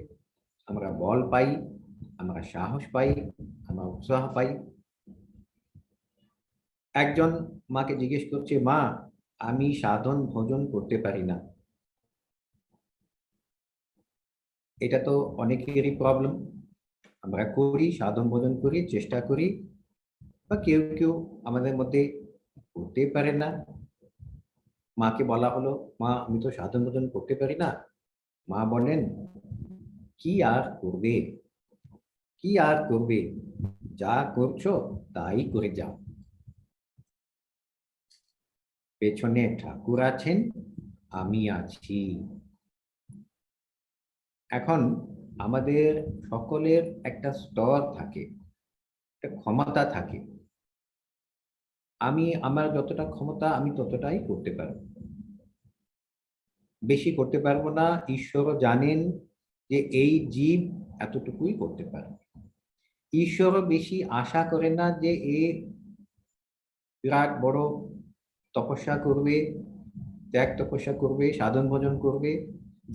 Speaker 2: আমরা বল পাই, আমরা সাহস পাই, আমরা উৎসাহ পাই। একজন মাকে জিজ্ঞেস করছে, মা আমি সাধন ভোজন করতে পারি না। এটা তো অনেকেরই প্রবলেম, আমরা করি, সাধন ভোজন করি, চেষ্টা করি, বা কেউ কেউ আমাদের মধ্যে করতে পারে না। মাকে বলা হলো, মা আমি তো সাধন ভোজন করতে পারি না। মা বলেন, কি আর করবে, কি আর করবে, যা করছো তাই করে যাও, পেছনে ঠাকুর আছেন, আমি আছি। এখন আমাদের সকলের একটা স্তর থাকে, একটা ক্ষমতা থাকে। আমি আমার যতটা ক্ষমতা আমি ততটাই করতে পারবো, বেশি করতে পারবো না। ঈশ্বরও জানেন যে এই জীব এতটুকুই করতে পারে। ঈশ্বরও বেশি আশা করে না যে এ বিরাট বড় তপস্যা করবে, ত্যাগ তপস্যা করবে, সাধন ভজন করবে।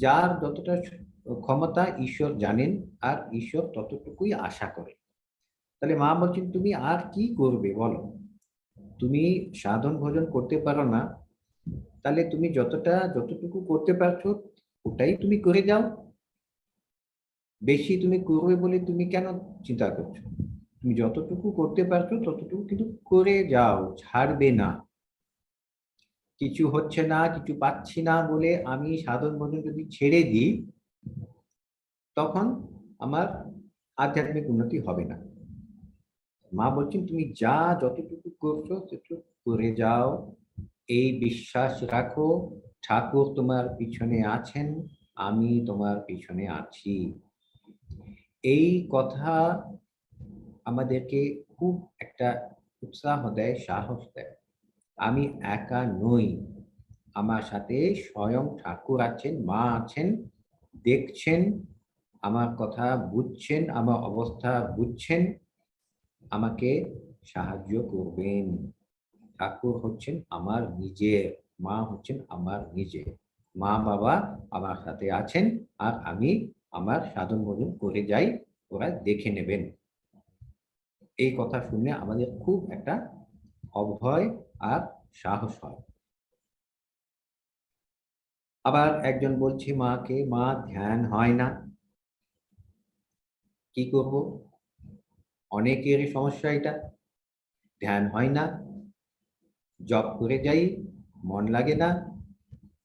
Speaker 2: যার যতটা ক্ষমতা ঈশ্বর জানেন, আর ঈশ্বর ততটুকুই আশা করে। তাহলে মা বলছেন, তুমি আর কি করবে বলো, তুমি সাধন ভজন করতে পারো না, তাহলে তুমি যতটুকু করতে পারছো ওটাই তুমি করে যাও। বেশি তুমি করবে বলে তুমি কেন চিন্তা করছো? তুমি যতটুকু করতে পারছো ততটুকু কিন্তু করে যাও, ছাড়বে না। কিছু হচ্ছে না, কিছু পাচ্ছি না বলে আমি সাধন ভজন যদি ছেড়ে দিই, তখন আমার আধ্যাত্মিক উন্নতি হবে না। মা বলছেন, তুমি যা যতটুকু করছো ততটুকু করে যাও, এই বিশ্বাস রাখো, ঠাকুর তোমার পিছনে আছেন, আমি তোমার পিছনে আছি। এই কথা আমাদেরকে খুব একটা উৎসাহ দেয়, সাহস দেয়। আমি একা নই, আমার সাথে স্বয়ং ঠাকুর আছেন, মা আছেন, দেখছেন, আমার কথা বুঝছেন, আমার অবস্থা বুঝছেন, আমাকে সাহায্য করবেন। ঠাকুর হচ্ছেন আমার নিজের, মা হচ্ছেন আমার নিজের। মা বাবা আমার সাথে আছেন, আর আমি আমার সাধন ভজন করে যাই, ওরা দেখে নেবেন। এই কথা শুনে আমাদের খুব একটা অভয় আর সাহস হয়। আবার একজন বলছে মাকে, মা ধ্যান হয় না, কি করব? অনেকেরই সমস্যা এটা, ধ্যান হয় না, জব করে যাই, মন লাগে না,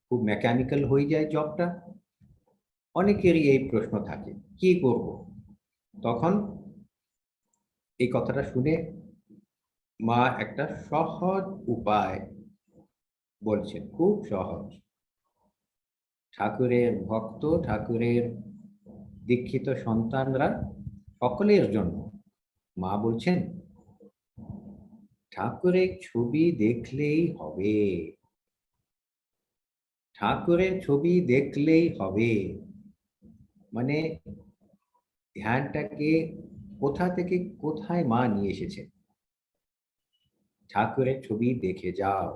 Speaker 2: খুব মেকানিক্যাল হয়ে যায় জবটা। অনেকেরই এই প্রশ্ন থাকে, কি করব? তখন এই কথাটা শুনে মা একটা সহজ উপায় বলছেন, খুব সহজ। ঠাকুরের ভক্ত, ঠাকুরের দীক্ষিত সন্তানরা সকলের জন্য মা বলছেন, ঠাকুরের ছবি দেখলেই হবে, ঠাকুরের ছবি দেখলেই হবে। মানে ধ্যানটাকে কোথা থেকে কোথায় মা নিয়ে এসেছে, ঠাকুরের ছবি দেখে যাও।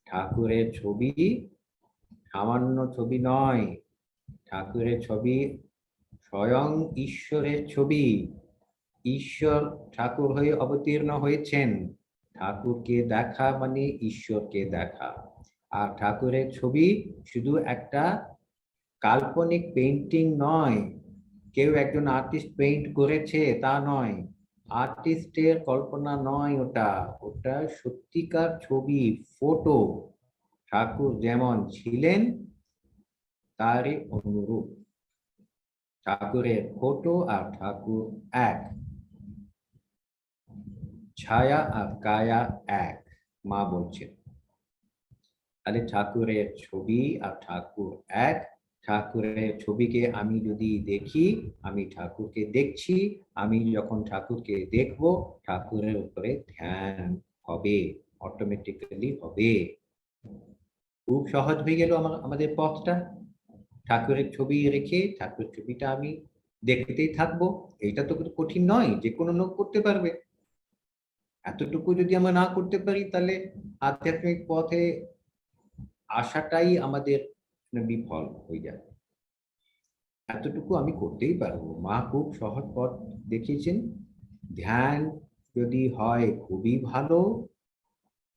Speaker 2: ঠাকুরের ছবি সামান্য ছবি নয়, ঠাকুরের ছবি স্বয়ং ঈশ্বরের ছবি। ঈশ্বর ঠাকুর হয়ে অবতীর্ণ হয়েছেন। ঠাকুরকে দেখা মানে ঈশ্বরকে দেখা। আর ঠাকুরের ছবি শুধু একটা কাল্পনিক পেইন্টিং নয়, কেউ একজন আর্টিস্ট পেইন্ট করেছে তা নয়, আর্টিস্টের কল্পনা নয় ওটা, ওটা সত্যিকার ছবি, ফটো। ঠাকুর যেমন ছিলেন তারই অনুরূপ। ঠাকুরের ফটো আর ঠাকুর এক, ছায়া আর কায়া এক, মা বলছেন। তাহলে ঠাকুরের ছবি আর ঠাকুর এক। ঠাকুরের ছবিকে আমি যদি দেখি, আমি ঠাকুরকে দেখছি। আমি যখন ঠাকুরকে দেখব, ঠাকুরের উপরে ধ্যান হবে, অটোমেটিক্যালি হবে। খুব সহজ হয়ে গেল আমাদের পথটা। ঠাকুরের ছবি রেখে ঠাকুরের ছবিটা আমি দেখতেই থাকবো। এটা তো কঠিন নয়, যে কোনো লোক করতে পারবে। এতটুকু যদি আমরা না করতে পারি, তাহলে আধ্যাত্মিক পথে আশাটাই আমাদের বিফল হয়ে যাবে। এতটুকু আমি করতেই পারবো। মা খুব সহজ পথ দেখিয়েছেন। ধ্যান যদি হয় খুবই ভালো।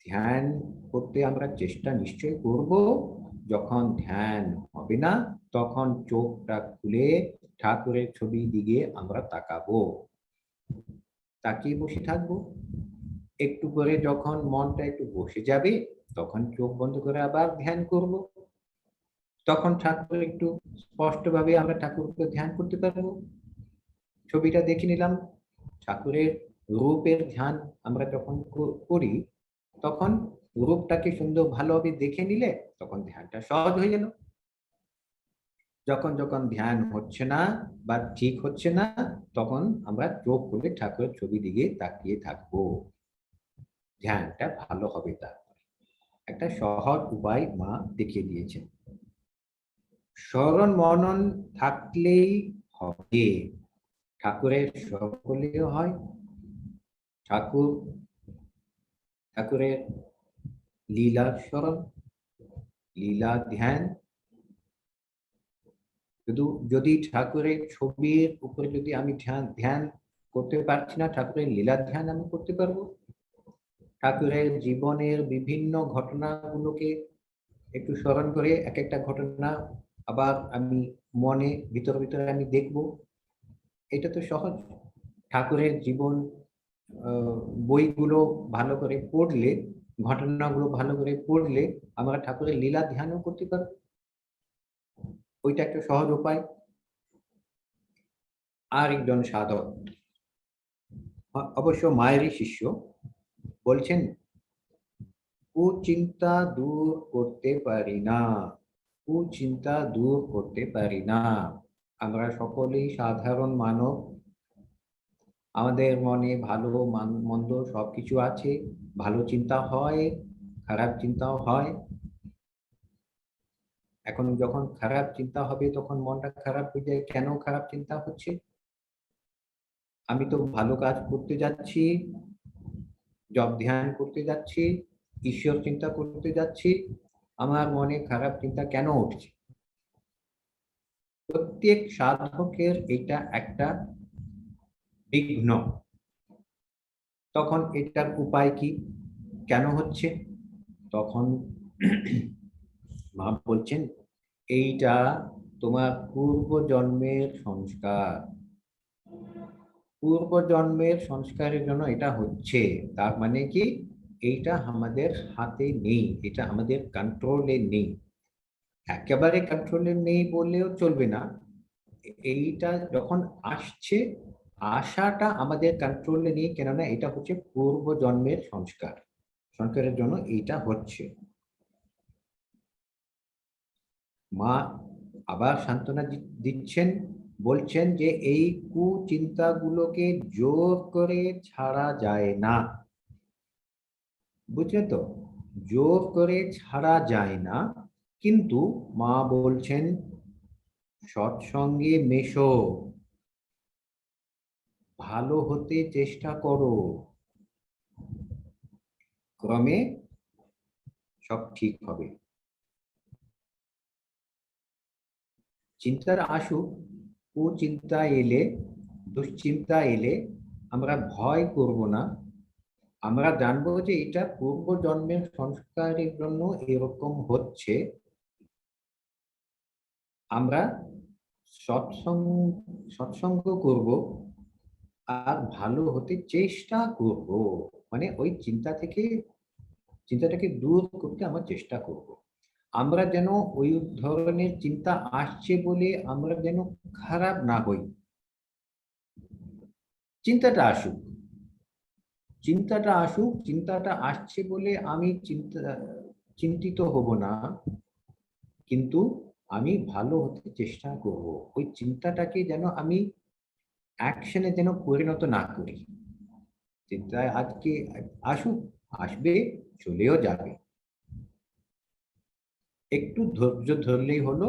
Speaker 2: ধ্যান করতে আমরা চেষ্টা নিশ্চয় করব। যখন ধ্যান হবে না, তখন চোখটা খুলে ঠাকুরের ছবির দিকে আমরা তাকাবো, তাকিয়ে বসে থাকবো। একটু করে যখন মনটা একটু বসে যাবে, তখন চোখ বন্ধ করে আবার ধ্যান করব। তখন ঠাকুর একটু স্পষ্টভাবে আমরা ঠাকুরকে ধ্যান করতে পারবো। ছবিটা দেখে নিলাম, ঠাকুরের রূপের ধ্যান আমরা যখন করি, তখন রূপটাকে সুন্দর ভালোভাবে দেখে নিলে তখন ধ্যানটা সহজ হয়ে গেল। যখন যখন ধ্যান হচ্ছে না বা ঠিক হচ্ছে না, তখন আমরা চোখ খুলে ঠাকুরের ছবি দিকে তাকিয়ে থাকবো। ধ্যানটা ভালো হবে। তার একটা সহজ উপায় মা দেখিয়ে দিয়েছেন। স্মরণ মনন থাকলেই হবে। ঠাকুরের সকলেও হয়। ঠাকুরের লীলা স্মরণ, লীলা ধ্যান। শুধু যদি ঠাকুরের ছবির উপরে যদি আমি ধ্যান করতে পারছি না, ঠাকুরের লীলা ধ্যান আমি করতে পারবো। ঠাকুরের জীবনের বিভিন্ন ঘটনাগুলোকে একটু স্মরণ করে এক একটা ঘটনা আবার আমি মনে ভিতরে আমি দেখব। এটা তো সহজ। ঠাকুরের জীবন বইগুলো ভালো করে পড়লে, ঘটনাগুলো ভালো করে পড়লে আমরা ঠাকুরের লীলা ধ্যানও করতে পারবো। ওইটা একটা সহজ উপায়। আর একজন সাধক, অবশ্য মায়েরই শিষ্য, বলছেন কুচিন্তা দূর করতে পারি না, কুচিন্তা দূর করতে পারি না। আমরা সকলেই সাধারণ মানব। আমাদের মনে ভালো মন্দ সবকিছু আছে। ভালো চিন্তা হয়, খারাপ চিন্তাও হয়। এখন যখন খারাপ চিন্তা হবে, তখন মনটা খারাপ হয়ে যায়। কেন খারাপ চিন্তা হচ্ছে? আমি তো ভালো কাজ করতে যাচ্ছি, জপ ধ্যান করতে যাচ্ছি, ঈশ্বর চিন্তা করতে যাচ্ছি, আমার মনে খারাপ চিন্তা কেন উঠছে? প্রত্যেক সাধকের এটা একটা বিঘ্ন। তখন এটার উপায় কি? কেন হচ্ছে? তখন মা বলছেন, এইটা তোমার পূর্ব জন্মের সংস্কার। পূর্ব জন্মের সংস্কারের জন্য এটা হচ্ছে। তার মানে কি, এইটা আমাদের হাতে নেই, এটা আমাদের কন্ট্রোলে নেই। একেবারে কন্ট্রোলে নেই বললেও চলবে না। এইটা যখন আসছে, আশাটা আমাদের কন্ট্রোলে নেই, কেননা এটা হচ্ছে পূর্ব জন্মের সংস্কারের জন্য এইটা হচ্ছে। মা আবার সান্ত্বনা দিচ্ছেন, বলছেন যে এই কুচিন্তাগুলোকে জোর করে ছাড়া যায় না। বুঝলে তো? জোর করে ছাড়া যায় না। কিন্তু মা বলছেন সৎসঙ্গে মেশো, ভালো হতে চেষ্টা করো, ক্রমে সব ঠিক হবে। চিন্তার আসুক, কুচিন্তা এলে, দুশ্চিন্তা এলে আমরা ভয় করব না। আমরা জানবো যে এটা পূর্ব জন্মের সংস্কারের জন্য এরকম হচ্ছে। আমরা সৎসঙ্গ করব আর ভালো হতে চেষ্টা করব। মানে ওই চিন্তাটাকে দূর করতে আমরা চেষ্টা করব। আমরা যেন ওই ধরনের চিন্তা আসছে বলে আমরা যেন খারাপ না হই। চিন্তাটা আসুক, চিন্তাটা আসছে বলে আমি চিন্তিত হব না, কিন্তু আমি ভালো হতে চেষ্টা করব। ওই চিন্তাটাকে যেন আমি অ্যাকশনে যেন পরিণত না করি। চিন্তায় আজকে আসুক, আসবে, চলেও যাবে। একটু ধৈর্য ধরলেই হলো,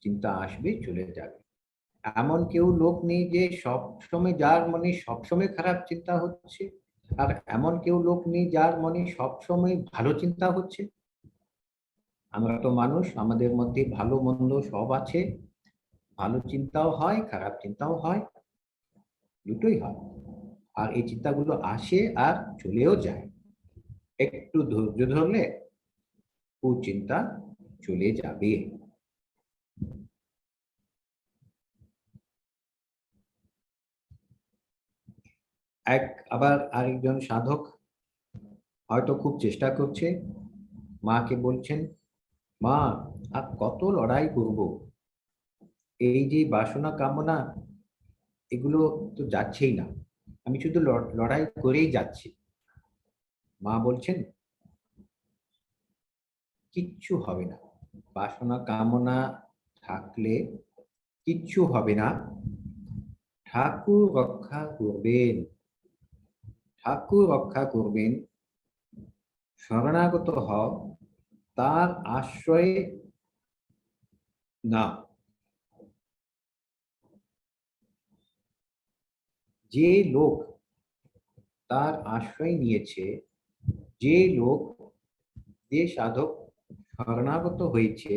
Speaker 2: চিন্তা আসবে, চলে যাবে। এমন কেউ লোক নেই যে সব সময়, যার মনে সবসময় খারাপ চিন্তা হচ্ছে, আর এমন কেউ লোক নেই যার মনে সবসময় ভালো চিন্তা হচ্ছে। আমরা তো মানুষ, আমাদের মধ্যে ভালো মন্দ সব আছে। ভালো চিন্তাও হয়, খারাপ চিন্তাও হয়, দুটোই হয়। আর এই চিন্তাগুলো আসে আর চলেও যায়। একটু ধৈর্য ধরলে ও চিন্তা চলে যাবে। আবার আরেকজন সাধক হয়তো খুব চেষ্টা করছে, মাকে বলছেন, মা আর কত লড়াই করব, এই যে বাসনা কামনা এগুলো তো যাচ্ছেই না, আমি শুধু লড়াই করেই যাচ্ছি। মা বলছেন, কিচ্ছু হবে না, বাসনা কামনা থাকলে কিচ্ছু হবে না। ঠাকুর রক্ষা করবেন, ঠাকুর রক্ষা করবেন। শরণাগত হও, তার আশ্রয়ে না। যে লোক তার আশ্রয় নিয়েছে, যে লোক, যে সাধক শরণাগত হয়েছে,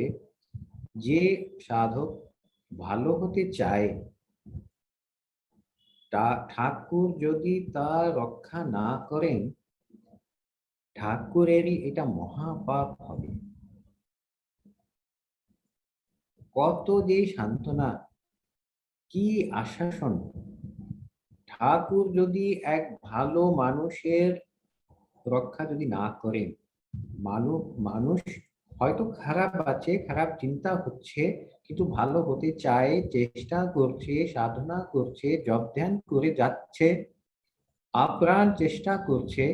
Speaker 2: যে সাধক ভালো হতে চায়, ঠাকুর যদি তার রক্ষা না করেন, ঠাকুরেরই এটা মহাপাপ হবে। কত যে সান্ত্বনা, কি আশ্বাসন! ঠাকুর যদি এক ভালো মানুষের রক্ষা যদি না করেন, মানুষ হয়তো খারাপ আছে, খারাপ চিন্তা হচ্ছে, কিন্তু ভালো হতে চায়, চেষ্টা করছে, সাধনা করছে, জপ ধ্যান করে যাচ্ছে, আপ্রাণ চেষ্টা করছে,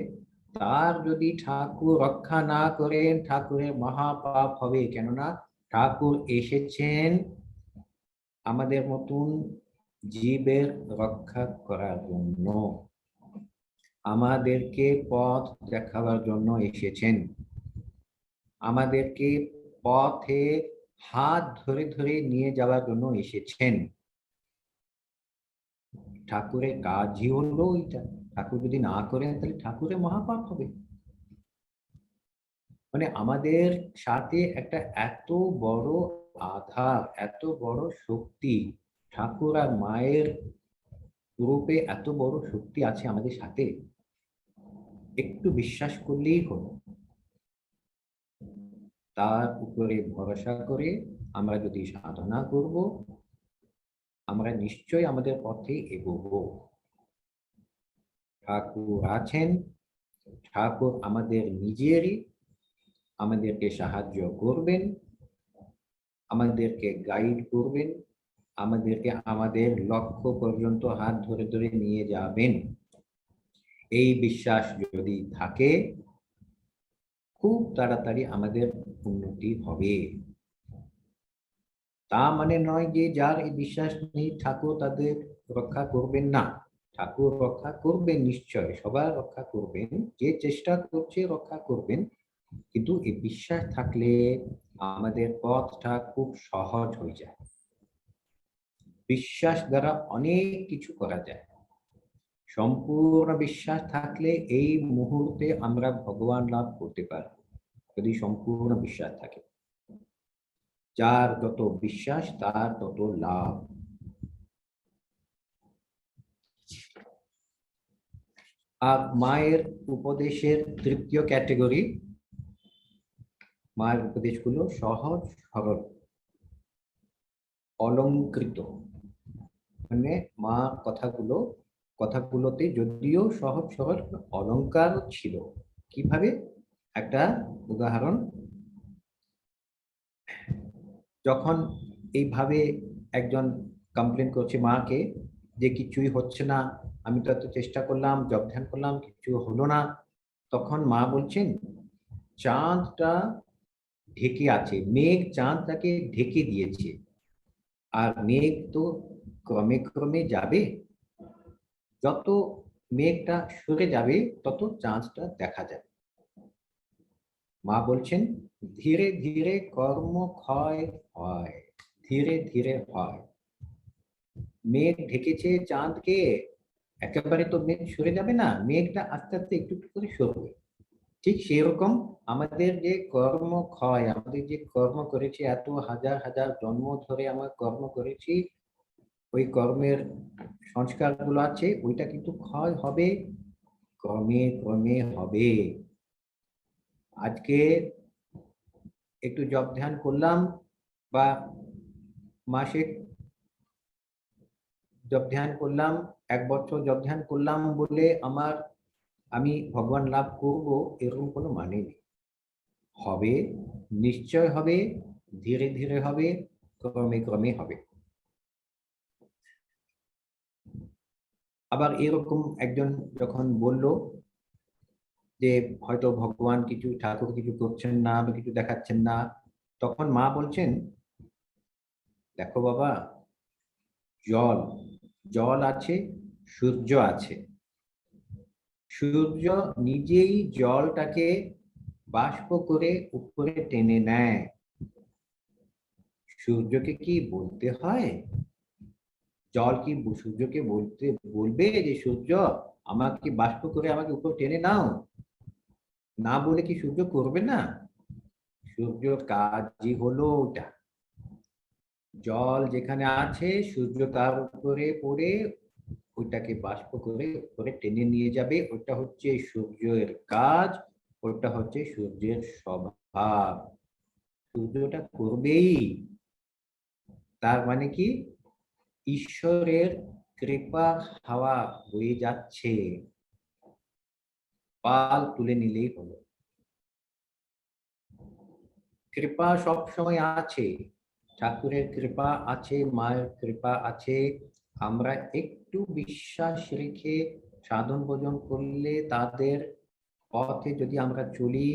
Speaker 2: তার যদি ঠাকুর রক্ষা না করেন, ঠাকুরের মহাপাপ হবে। কেননা ঠাকুর এসেছেন আমাদের মতন জীবের রক্ষা করার জন্য, আমাদেরকে পথ দেখাবার জন্য এসেছেন, আমাদেরকে পথে হাত ধরে ধরে নিয়ে যাওয়ার জন্য এসেছেন। ঠাকুরের কাজই হলো এটা। ঠাকুর যদি না করেন তাহলে ঠাকুরের মহাপাপ হবে। মানে আমাদের সাথে একটা এত বড় আধার, এত বড় শক্তি, ঠাকুর আর মায়ের রূপে এত বড় শক্তি আছে আমাদের সাথে, একটু বিশ্বাস করলেই হলো। তার উপরে ভরসা করে আমরা যদি সাধনা করব, আমরা নিশ্চয়ই আমাদের পথে এগোবো। ঠাকুর আছেন, ঠাকুর আমাদের নিজেরই, আমাদেরকে সাহায্য করবেন, আমাদেরকে গাইড করবেন, আমাদেরকে আমাদের লক্ষ্য পর্যন্ত হাত ধরে ধরে নিয়ে যাবেন। এই বিশ্বাস যদি থাকে, খুব তাড়াতাড়ি আমাদের উন্নতি হবে। তা মানে নয় যে যার এই বিশ্বাস নেই ঠাকুর তাদের রক্ষা করবেন না। ঠাকুর রক্ষা করবেন, নিশ্চয় সবার রক্ষা করবেন, যে চেষ্টা করছে রক্ষা করবেন। কিন্তু এই বিশ্বাস থাকলে আমাদের পথটা খুব সহজ হয়ে যায়। বিশ্বাস দ্বারা অনেক কিছু করা যায়। সম্পূর্ণ বিশ্বাস থাকলে এই মুহূর্তে আমরা ভগবান লাভ করতে পারব, যদি সম্পূর্ণ বিশ্বাস থাকে। যার যত বিশ্বাস তার তত লাভ। আর মায়ের উপদেশের তৃতীয় ক্যাটেগরি, মায়ের উপদেশগুলো সহজ সরল, অলংকৃত। মানে মা কথাগুলোতে যদিও সহজ সরল অলংকার ছিল। কিভাবে? একটা উদাহরণ, যখন এইভাবে একজন কমপ্লেন করছে মাকে যে কিছুই হচ্ছে না, আমি তো এত চেষ্টা করলাম, জপ ধ্যান করলাম, কিছু হলো না, তখন মা বলছেন চাঁদটা ঢেকে আছে, মেঘ চাঁদটাকে ঢেকে দিয়েছে, আর মেঘ তো ক্রমে ক্রমে যাবে, যত মেঘটা সরে যাবে তত চাঁদটা দেখা যাবে। মা বলছেন ধীরে ধীরে কর্ম ক্ষয় হয়, ধীরে ধীরে হয়। মেঘ ঢেকেছে চাঁদকে, একেবারে তো মেঘ সরে যাবে না, মেঘটা আস্তে আস্তে একটু একটু করে সরবে। ঠিক সেরকম আমাদের যে কর্ম ক্ষয়, আমাদের যে কর্ম করেছি, এত হাজার হাজার জন্ম ধরে আমরা কর্ম করেছি, ওই কর্মের সংস্কার গুলো আছে, ওইটা কিন্তু ক্ষয় হবে, ক্রমে ক্রমে হবে। আজকে একটু জপ ধ্যান করলাম বা মাসে জপ ধ্যান করলাম, 1 বছর জপ ধ্যান করলাম বলে আমি ভগবান লাভ করব এরকম কোনো মানে নেই। হবে, নিশ্চয় হবে, ধীরে ধীরে হবে, ক্রমে ক্রমে হবে। আবার এরকম একজন যখন বলল যে হয়তো ভগবান কিছু, ঠাকুর কিছু করছেন না বা কিছু দেখাচ্ছেন না, তখন মা বলছেন দেখো বাবা, জল জল আছে, সূর্য আছে, সূর্য নিজেই জলটাকে বাষ্প করে উপরে টেনে নেয়। সূর্যকে কি বলতে হয়? জল কি সূর্যকে বলবে যে সূর্য আমাকে বাষ্প করে আমাকে উপর টেনে নাও? না বলে কি সূর্য করবে না? সূর্যর কাজই হলো ওটা। জল যেখানে আছে, সূর্য তার উপরে পড়ে ওইটাকে বাষ্প করে উপরে টেনে নিয়ে যাবে। ওটা হচ্ছে সূর্যের কাজ, ওটা হচ্ছে সূর্যের স্বভাব। সূর্যটা করবেই। তার মানে কি? ঈশ্বরের কৃপা হাওয়া বয়ে যাচ্ছে, পাল তুলে নিলেই হলো। কৃপা সব সময় আছে, ঠাকুরের কৃপা আছে, মায়ের কৃপা আছে। আমরা একটু বিশ্বাস রেখে সাধন ভোজন করলে, তাদের পথে যদি আমরা চলি,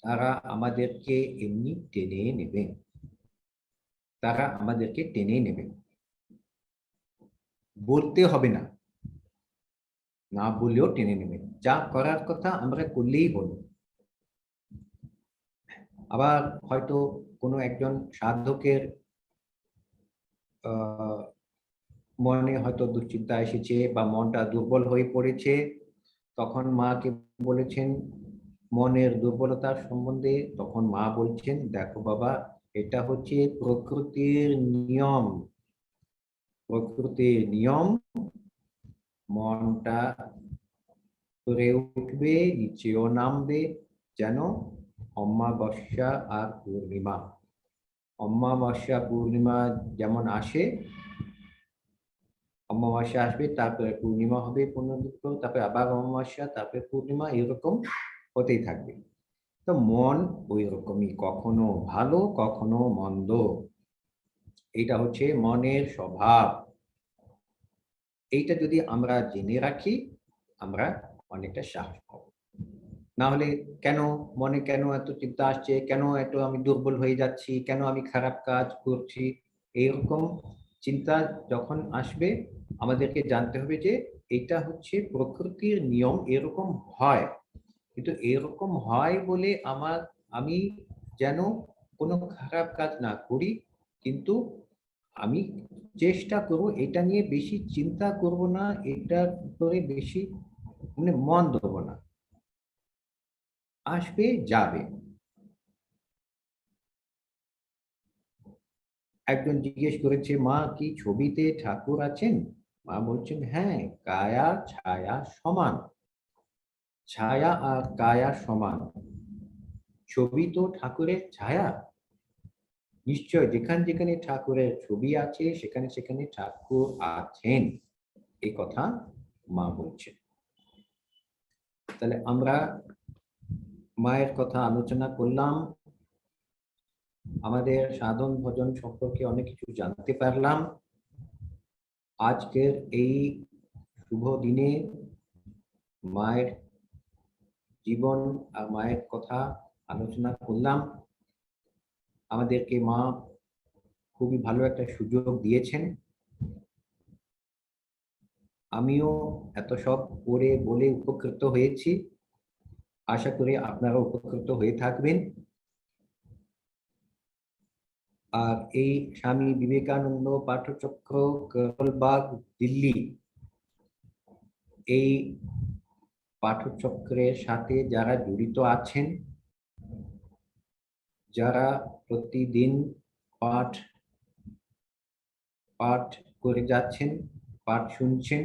Speaker 2: তারা আমাদেরকে এমনি টেনে নেবেন, তারা আমাদেরকে টেনে নেবেন। বলতে হবে না, না বলেও টেনে নেবেন। যা করার কথা আমরা করলেই হলো। আবার হয়তো কোনো একজন সাধকের মনে হয়তো দুশ্চিন্তা এসেছে বা মনটা দুর্বল হয়ে পড়েছে, তখন মাকে বলেছেন মনের দুর্বলতার সম্বন্ধে, তখন মা বলছেন দেখো বাবা, এটা হচ্ছে প্রকৃতির নিয়ম। প্রকৃতির নিয়ম, মনটা করে উঠবে, নিচেও নামবে, যেন অমাবস্যা আর পূর্ণিমা। অমাবস্যা পূর্ণিমা যেমন আসে, অমাবস্যা আসবে, তারপরে পূর্ণিমা হবে, পূর্ণদীপ্ত, তারপরে আবার অমাবস্যা, তারপরে পূর্ণিমা, এরকম হতেই থাকবে। তো মন ওই রকমই, কখনো ভালো কখনো মন্দ, এটা হচ্ছে মনের স্বভাব। এইটা যদি আমরা জেনে রাখি, আমরা অনেকটা সাহস পাবো। না হলে কেন মনে কেন এত চিন্তা আসছে, কেন এত আমি দুর্বল হয়ে যাচ্ছি, কেন আমি খারাপ কাজ করছি, এইরকম চিন্তা যখন আসবে, আমাদেরকে জানতে হবে যে এটা হচ্ছে প্রকৃতির নিয়ম, এরকম হয়। কিন্তু এরকম হয় বলে আমি যেন কোনো খারাপ কাজ না করি, কিন্তু আমি চেষ্টা করব এটা নিয়ে বেশি চিন্তা করব না, এটার উপরে বেশি মানে মন দেবো না। আসবে যাবে। একজন জিজ্ঞেস করেছে মা কি ছবিতে ঠাকুর আছেন? মা বলছেন হ্যাঁ, কায়া ছায়া সমান, ছায়া আর কায়া সমান। ছবি তো ঠাকুরের ছায়া, নিশ্চয় যেখানে যেখানে ঠাকুরের ছবি আছে সেখানে সেখানে ঠাকুর আছেন, এই কথা মা বলছেন। তাহলে আমরা মায়ের কথা আলোচনা করলাম, আমাদের সাধন ভজন সম্পর্কে অনেক কিছু জানতে পারলাম। আজকের এই শুভ দিনে মায়ের জীবন আর মায়ের কথা আলোচনা করলাম। আমাদেরকে মা খুবই ভালো একটা সুযোগ দিয়েছেন। আমিও এত সব করে বলে উপকৃত হয়েছি, আশা করি আপনারা উপকৃত হয়ে থাকবেন। আর এই স্বামী বিবেকানন্দ পাঠচক্র করলবাগ দিল্লি, এই পাঠচক্রের সাথে যারা জড়িত আছেন, যারা প্রতিদিন পাঠ করে যাচ্ছেন, পাঠ শুনছেন,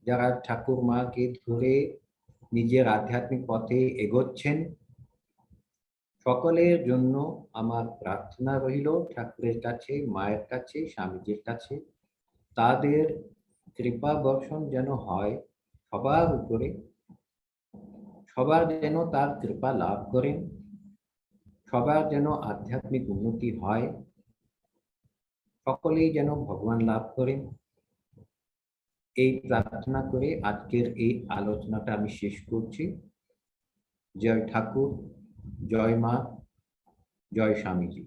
Speaker 2: যারা ঠাকুর মাকে ধরে নিজের আধ্যাত্মিক পথে এগোচ্ছেন, সকলের জন্য আমার প্রার্থনা রইল ঠাকুরের কাছে, মায়ের কাছে, স্বামীজির কাছে, তাদের কৃপা বর্ষণ যেন হয় সবার উপরে, সবার যেন তার কৃপা লাভ করেন, সবার যেন আধ্যাত্মিক উন্নতি হয়, সকলেই যেন ভগবান লাভ করেন। এই প্রার্থনা করে আজকের এই আলোচনাটা আমি শেষ করছি। জয় ঠাকুর, জয় মা, জয় স্বামীজি।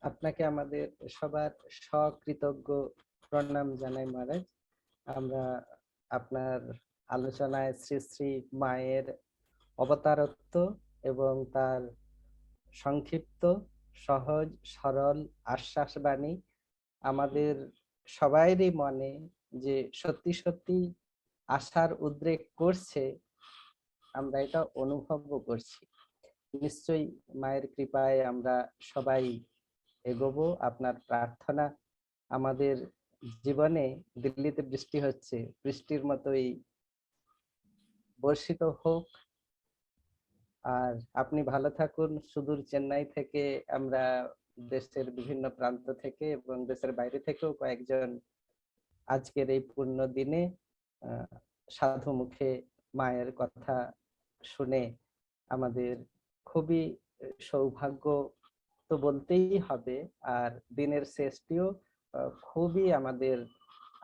Speaker 1: আপনাকে আমাদের সবার সকৃতজ্ঞ প্রণাম জানাই মহারাজ। আমরা আপনার আলোচনায় শ্রী শ্রী মায়ের অবতারত্ব এবং তার সংক্ষিপ্ত, সহজ, সরল আশ্বাসবাণী আমাদের সবাইরই মনে যে সত্যি সত্যি আশার উদ্রেক করছে, আমরা এটা অনুভবও করছি। নিশ্চয়ই মায়ের কৃপায় আমরা সবাই এগোবো। আপনার প্রার্থনা আমাদের জীবনে, দিল্লিতে বৃষ্টি হচ্ছে, বৃষ্টির মতোই বর্ষিত হোক। আর আপনি ভালো থাকুন। সুদূর চেন্নাই থেকে আমরা দেশের বিভিন্ন প্রান্ত থেকে এবং দেশের বাইরে থেকেও কয়েকজন আজকের এই পূর্ণ দিনে সাধু মুখে মায়ের কথা শুনে আমাদের খুবই সৌভাগ্য তো বলতেই হবে। আর দিনের শেষটিও খুবই আমাদের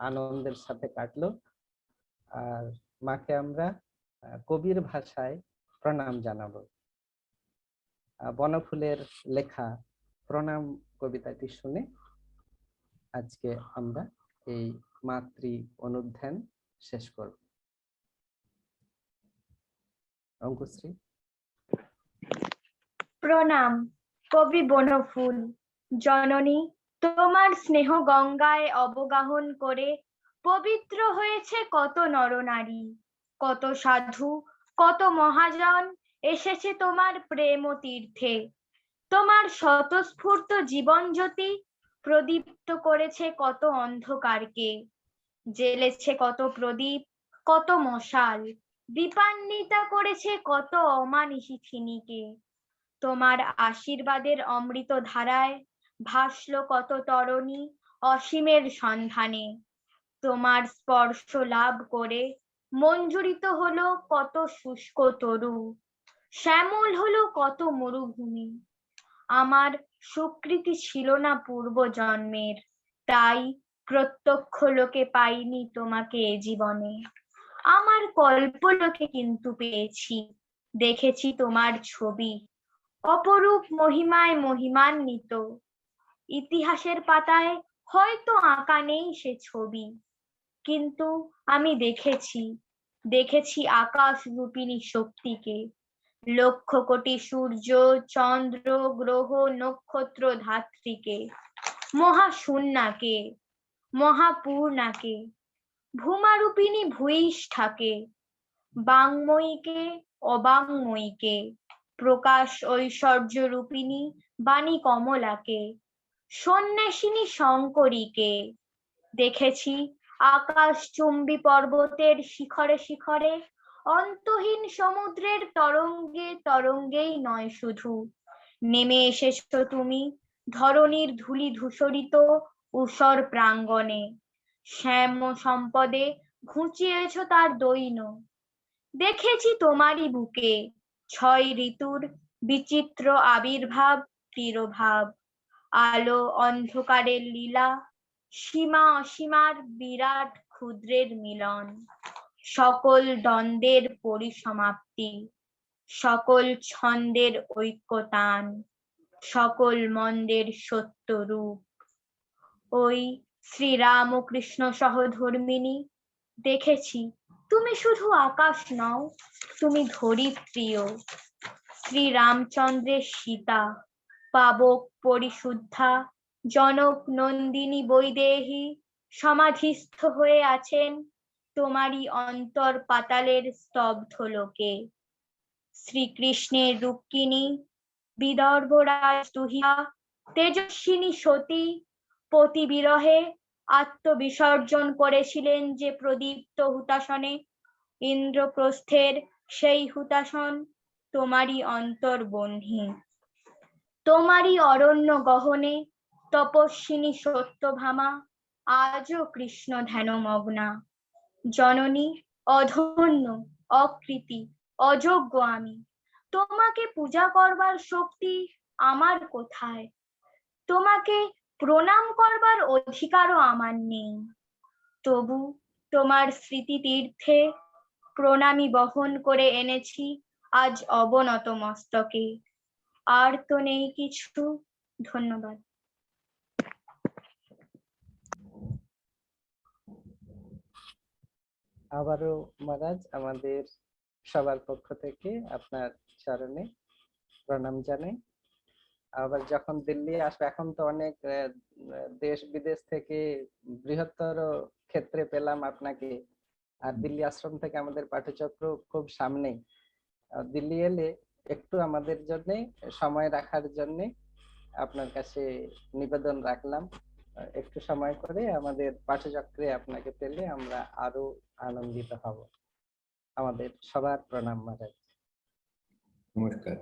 Speaker 1: আনন্দের সাথে কাটলো। আর মাকে আমরা কবির ভাষায় প্রণাম জানাবো। বনফুলের লেখা প্রণাম কবিতাটি শুনে আজকে আমরা এই মাতৃ অনুধ্যান শেষ করব। অঙ্কুশ্রী।
Speaker 5: প্রণাম কবি বনফুল। জননী, তোমার স্নেহ গঙ্গায় অবগাহন করে পবিত্র হয়েছে কত নরনারী, কত সাধু, কত মহাজন এসেছে তোমার প্রেম তীর্থে। তোমার স্বতঃস্ফূর্ত জীবন জ্যোতি প্রদীপ্ত করেছে কত অন্ধকারকে, জ্বেলেছে কত প্রদীপ, কত মশাল, দীপান্বিতা করেছে কত অমানিসী থিনিকে। তোমার আশীর্বাদের অমৃত ধারায় ভাসলো কত তরণী অসীমের সন্ধানে। তোমার স্পর্শ লাভ করে মঞ্জুরিত হলো কত শুষ্ক তরু, শ্যামল হলো কত মরুভূমি। আমার সুকৃতি ছিল না পূর্ব জন্মের, তাই প্রত্যক্ষ লোকে পাইনি তোমাকে এ জীবনে। আমার কল্পলোকে কিন্তু পেয়েছি, দেখেছি তোমার ছবি, অপরূপ মহিমায় মহিমান্বিত। ইতিহাসের পাতায় হয়তো আঁকা নেই সে ছবি, কিন্তু আমি দেখেছি আকাশ রূপিণী শক্তিকে, লক্ষ কোটি সূর্য, চন্দ্র, গ্রহ, নক্ষত্র ধাত্রীকে, মহাশূন্যাকে, মহাপূর্ণাকে, ভূমারূপিণী ভূয়িষ্ঠাকে, বাংময়ীকে, অবাংময়ীকে, প্রকাশ ঐশ্বর্য রূপিণী বাণী কমলাকে, সন্ন্যাসিনী শঙ্করীকে। দেখেছি আকাশ চুম্বী পর্বতের শিখরে শিখরে, অন্তহীন সমুদ্রের তরঙ্গে তরঙ্গেই নয় শুধু, নেমে এসেছো তুমি ধরণীর ধূলি ধূসরিত ঊষর প্রাঙ্গণে। শ্যাম সম্পদে ঘুচিয়েছ তার দৈন। দেখেছি তোমারই বুকে 6 ঋতুর বিচিত্র আবির্ভাব, তিরোভাব, আলো অন্ধকারের লীলা, সীমা অসীমার বিরাট ক্ষুদ্রের মিলন, সকল দ্বন্দ্বের পরিসমাপ্তি, সকল ছন্দের ঐক্যতান, সকল মন্দের সত্য রূপ। ওই শ্রীরামকৃষ্ণ সহধর্মিণী, দেখেছি তুমি শুধু আকাশ নও, তুমি ধরিত্রীও। শ্রীরামচন্দ্রের সীতা, পাবক পরিশুদ্ধা, জনক নন্দিনী বৈদেহী সমাধিস্থ হয়ে আছেন তোমারই অন্তর পাতালের স্তব্ধ লোকে। শ্রীকৃষ্ণের রুক্মিণী, বিদর্ভরাজ দুহিয়া, তেজস্বিনী সতী পতি বিরহে আত্মবিসর্জন করেছিলেন যে প্রদীপ্ত হুতাসনে, ইন্দ্রপ্রস্থের সেই হুতাসন তোমারই অন্তর্বহ্নি। তোমারই অরণ্য গহনে তপস্বিনী সত্যভামা আজও কৃষ্ণ ধ্যানমগ্না। জননী, অধন্য, অকৃতি, অযোগ্য আমি, তোমাকে পূজা করবার শক্তি আমার কোথায়? তোমাকে প্রণাম করবার অধিকারও আমার নেই। তবু তোমার স্মৃতি তীর্থে প্রণামী বহন করে এনেছি আজ অবনত মস্তকে। আর তো নেই কিছু। ধন্যবাদ।
Speaker 1: আবারও মহারাজ আমাদের সবার পক্ষ থেকে আপনার চরণে প্রণাম জানাই। আবার যখন দিল্লি আসবে, এখন তো অনেক দেশ বিদেশ থেকে বৃহত্তর ক্ষেত্রে পেলাম আপনাকে, আর দিল্লি আশ্রম থেকে আমাদের পাঠচক্র খুব সামনেই। দিল্লি এলে একটু আমাদের জন্য সময় রাখার জন্য আপনার কাছে নিবেদন রাখলাম। একটু সময় করে আমাদের পাঠচক্রে আপনাকে পেলে আমরা আরো আনন্দিত হব। আমাদের সবার প্রণাম মহারাজ।
Speaker 2: নমস্কার।